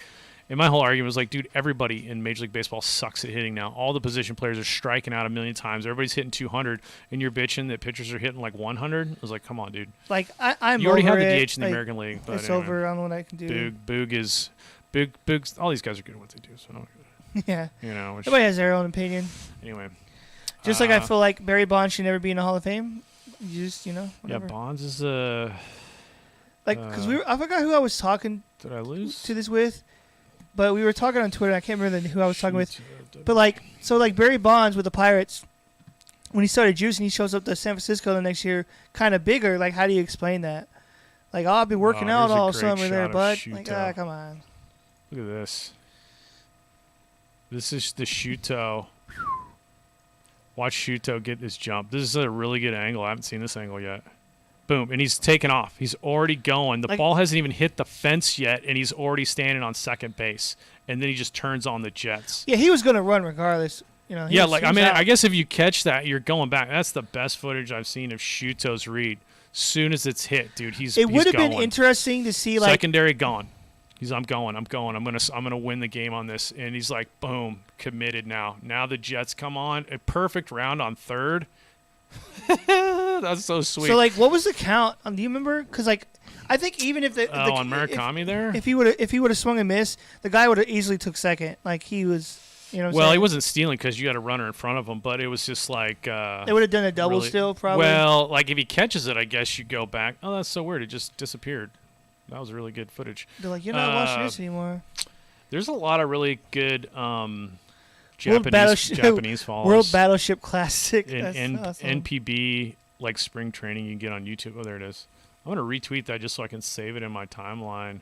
and my whole argument was like, dude, everybody in Major League Baseball sucks at hitting now. All the position players are striking out a million times. Everybody's hitting 200, and you're bitching that pitchers are hitting like 100. I was like, come on, dude. Like, I'm you already over have the it. DH in the American League. But it's anyway, over. I don't know what I can do. Boog, all these guys are good at what they do. So yeah. Which, everybody has their own opinion. Anyway. Just like I feel like Barry Bonds should never be in the Hall of Fame. You just, whatever. Yeah, Bonds is because I forgot who I was talking. Did I lose to this with? But we were talking on Twitter. I can't remember who I was talking with. But Barry Bonds with the Pirates, when he started juicing, he shows up to San Francisco the next year, kind of bigger. Like, how do you explain that? Like, I've been working out all summer there, bud. Like, come on. Look at this. This is the Shuto. Watch Shuto get this jump. This is a really good angle. I haven't seen this angle yet. Boom. And he's taken off. He's already going. The ball hasn't even hit the fence yet, and he's already standing on second base. And then he just turns on the Jets. Yeah, he was going to run regardless. I guess if you catch that, you're going back. That's the best footage I've seen of Shuto's read. Soon as it's hit, dude, It would have been interesting to see, like... Secondary gone. I'm going. I'm gonna win the game on this. And he's like, boom, committed now. Now the Jets come on. A perfect round on third. That's so sweet. So what was the count? Do you remember? Because I think even if on Murakami if he would have swung and missed, the guy would have easily took second. Like he was. Well, he wasn't stealing because you had a runner in front of him, but it was just like they would have done a double still probably. Well, like if he catches it, I guess you go back. Oh, that's so weird. It just disappeared. That was really good footage. They're like, you're not watching this anymore. There's a lot of really good Japanese follows. World Battleship Classic. And awesome. NPB, like spring training you can get on YouTube. Oh, there it is. I'm going to retweet that just so I can save it in my timeline.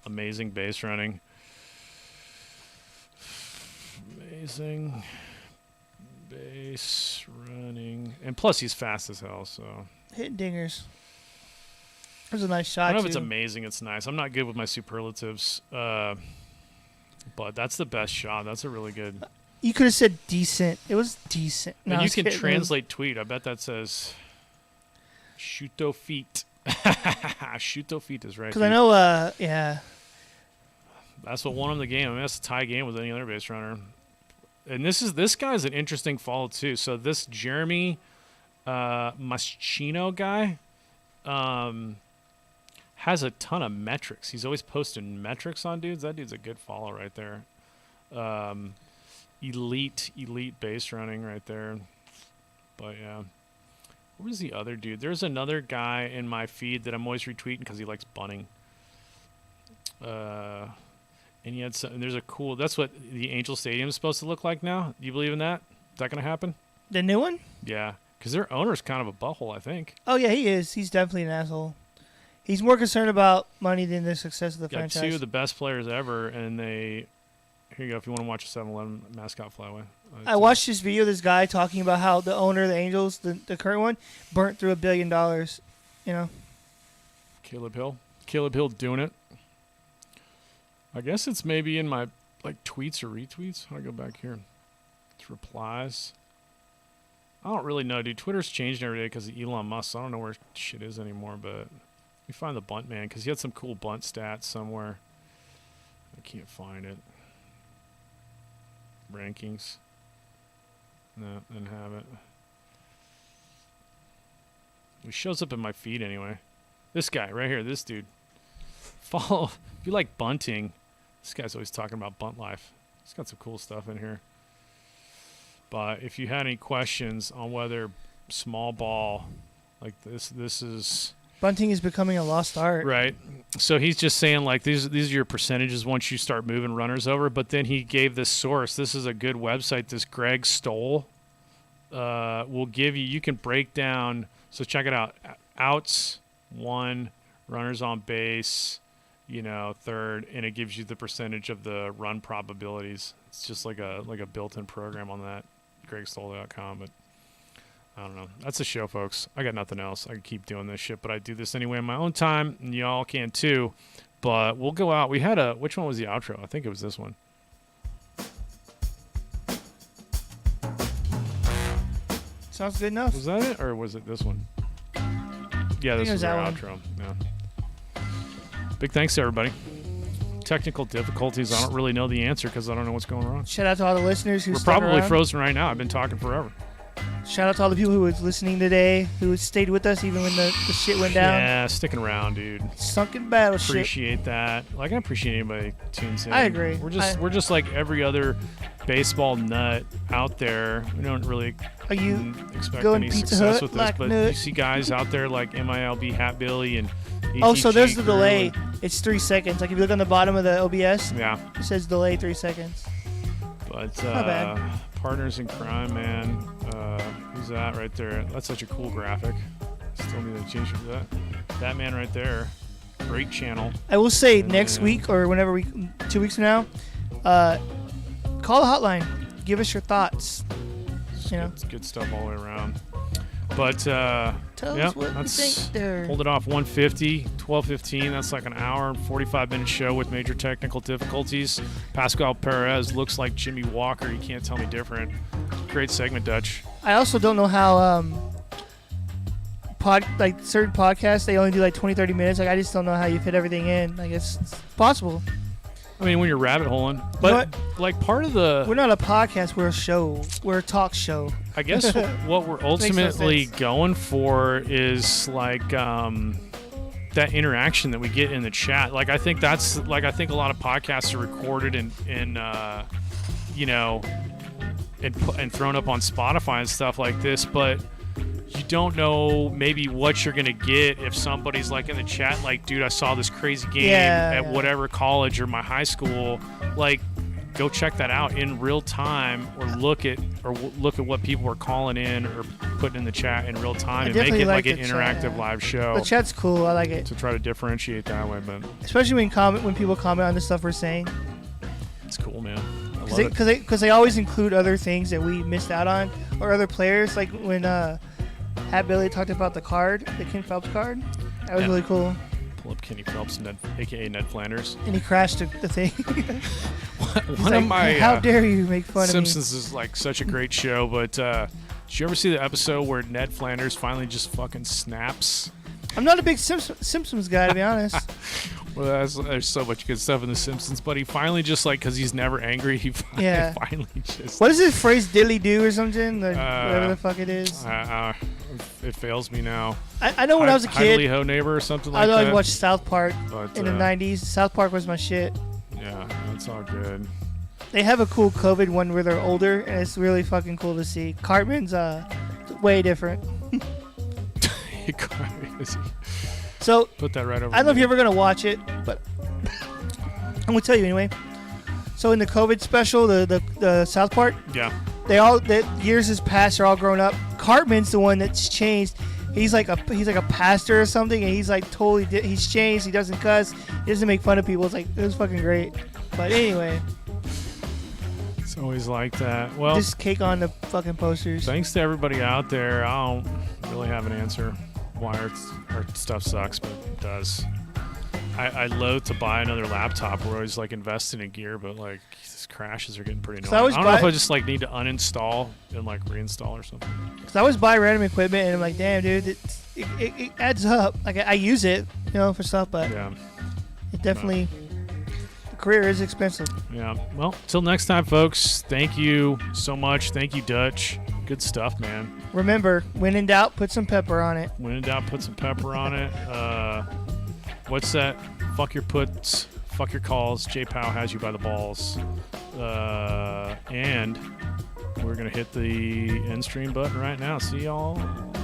Amazing base running. Amazing base running. And plus he's fast as hell, so. Hitting dingers. It was a nice shot, I don't know if it's amazing. It's nice. I'm not good with my superlatives, but that's the best shot. That's a really good. You could have said decent. It was decent. And you can translate tweet. I bet that says Shuto feet. Shuto feet is right. Because I know, yeah. That's what won him the game. I mean, that's a tie game with any other base runner. And this guy's an interesting follow too. So this Jeremy Maschino guy has a ton of metrics. He's always posting metrics on dudes. That dude's a good follow right there. Elite base running right there. But yeah. Where's the other dude? There's another guy in my feed that I'm always retweeting because he likes bunting. And he had some, there's a cool. That's what the Angel Stadium is supposed to look like now. Do you believe in that? Is that going to happen? The new one? Yeah, because their owner's kind of a butthole, I think. Oh yeah, he is. He's definitely an asshole. He's more concerned about money than the success of the franchise. Two of the best players ever, and they. Here you go. If you want to watch a 7-Eleven mascot flyaway. I watched this video of this guy talking about how the owner of the Angels, the current one, burnt through $1 billion. You know. Caleb Hill doing it. I guess it's maybe in my tweets or retweets. How do I go back here? It's replies. I don't really know, dude. Twitter's changing every day because of Elon Musk. So I don't know where shit is anymore, but we find the bunt man because he had some cool bunt stats somewhere. I can't find it. Rankings. No, didn't have it. It shows up in my feed anyway. This guy right here, this dude. Follow. If you like bunting, this guy's always talking about bunt life. He's got some cool stuff in here. But if you had any questions on whether small ball like this is bunting is becoming a lost art. Right. So he's just saying these are your percentages once you start moving runners over. But then he gave this source. This is a good website. This Greg Stoll will give you. You can break down. So check it out. Outs 1, runners on base, third, and it gives you the percentage of the run probabilities. It's just like a built-in program on that, gregstoll.com. But I don't know. That's the show, folks. I got nothing else. I can keep doing this shit, but I do this anyway in my own time, and y'all can too. But we'll go out. We had which one was the outro? I think it was this one. Sounds good enough. Was that it, or was it this one? Yeah, this was our outro. Yeah. Big thanks to everybody. Technical difficulties. I don't really know the answer because I don't know what's going on. Shout out to all the listeners who We're probably frozen right now. I've been talking forever. Shout out to all the people who was listening today, who stayed with us even when the shit went down. Yeah, sticking around, dude. Sunken battleship. Appreciate that. I appreciate anybody tunes in. I agree. We're just like every other baseball nut out there. We don't really expect any success with this, but you see guys out there like MILB Hat Billy and ETG so there's the delay. It's 3 seconds. Like if you look on the bottom of the OBS, yeah, it says delay 3 seconds. But not bad. Partners in crime, man. Who's that right there? That's such a cool graphic. Still need to change that. That man right there. Great channel. I will say next week or whenever 2 weeks from now, call the hotline. Give us your thoughts. It's good stuff all the way around. But tell us what you think there. Hold it off. 150, 12:15. That's like an hour and 45-minute show with major technical difficulties. Pascal Perez looks like Jimmy Walker. You can't tell me different. Great segment, Dutch. I also don't know how certain podcasts they only do 20-30 minutes. I just don't know how you fit everything in. It's possible. I mean, when you're rabbit holing, but part of the we're not a podcast. We're a show. We're a talk show. I guess what we're ultimately going for is that interaction that we get in the chat. I think that's I think a lot of podcasts are recorded and thrown up on Spotify and stuff like this, but you don't know maybe what you're going to get if somebody's in the chat dude, I saw this crazy game at whatever college or my high school. Go check that out in real time or look at what people are calling in or putting in the chat in real time and make it an interactive live show. The chat's cool. I like it. To try to differentiate that way, but especially when people comment on the stuff we're saying. It's cool, man. Because they always include other things that we missed out on or other players when Hat Billy talked about the Ken Phelps card. That was really cool. Pull up Kenny Phelps, a.k.a. Ned Flanders. And he crashed the thing. One of my... How dare you make fun Simpsons of me? is such a great show, but did you ever see the episode where Ned Flanders finally just fucking snaps? I'm not a big Simpsons guy, to be honest. Well, there's so much good stuff in The Simpsons, but he finally just because he's never angry, he finally just... What is his phrase, dilly do or something? Whatever the fuck it is. It fails me now. I know when I was a kid... Ho neighbor or something like that. I always watched South Park in the 90s. South Park was my shit. Yeah, that's all good. They have a cool COVID one where they're older, and it's really fucking cool to see. Cartman's way different. So put that right over. I don't know if you're ever gonna watch it, but gonna tell you anyway. So in the COVID special, the South Park, yeah, the years has passed. They're all grown up. Cartman's the one that's changed. He's like a pastor or something, and he's like he's changed. He doesn't cuss. He doesn't make fun of people. It was fucking great. But anyway, it's always like that. Well, just cake on the fucking posters. Thanks to everybody out there. I don't really have an answer why our stuff sucks, but it does. I loathe to buy another laptop. We're always like investing in gear, but like these crashes are getting pretty annoying. I don't know if I just like need to uninstall and like reinstall or something. Because I always buy random equipment and I'm like, damn, dude, it adds up. Like I use it, for stuff, but yeah, it definitely the career is expensive. Yeah. Well, till next time, folks. Thank you so much. Thank you, Dutch. Good stuff, man. Remember, when in doubt, put some pepper on it. When in doubt, put some pepper on it. What's that? Fuck your puts, fuck your calls. J Pow has you by the balls. And we're going to hit the end stream button right now. See y'all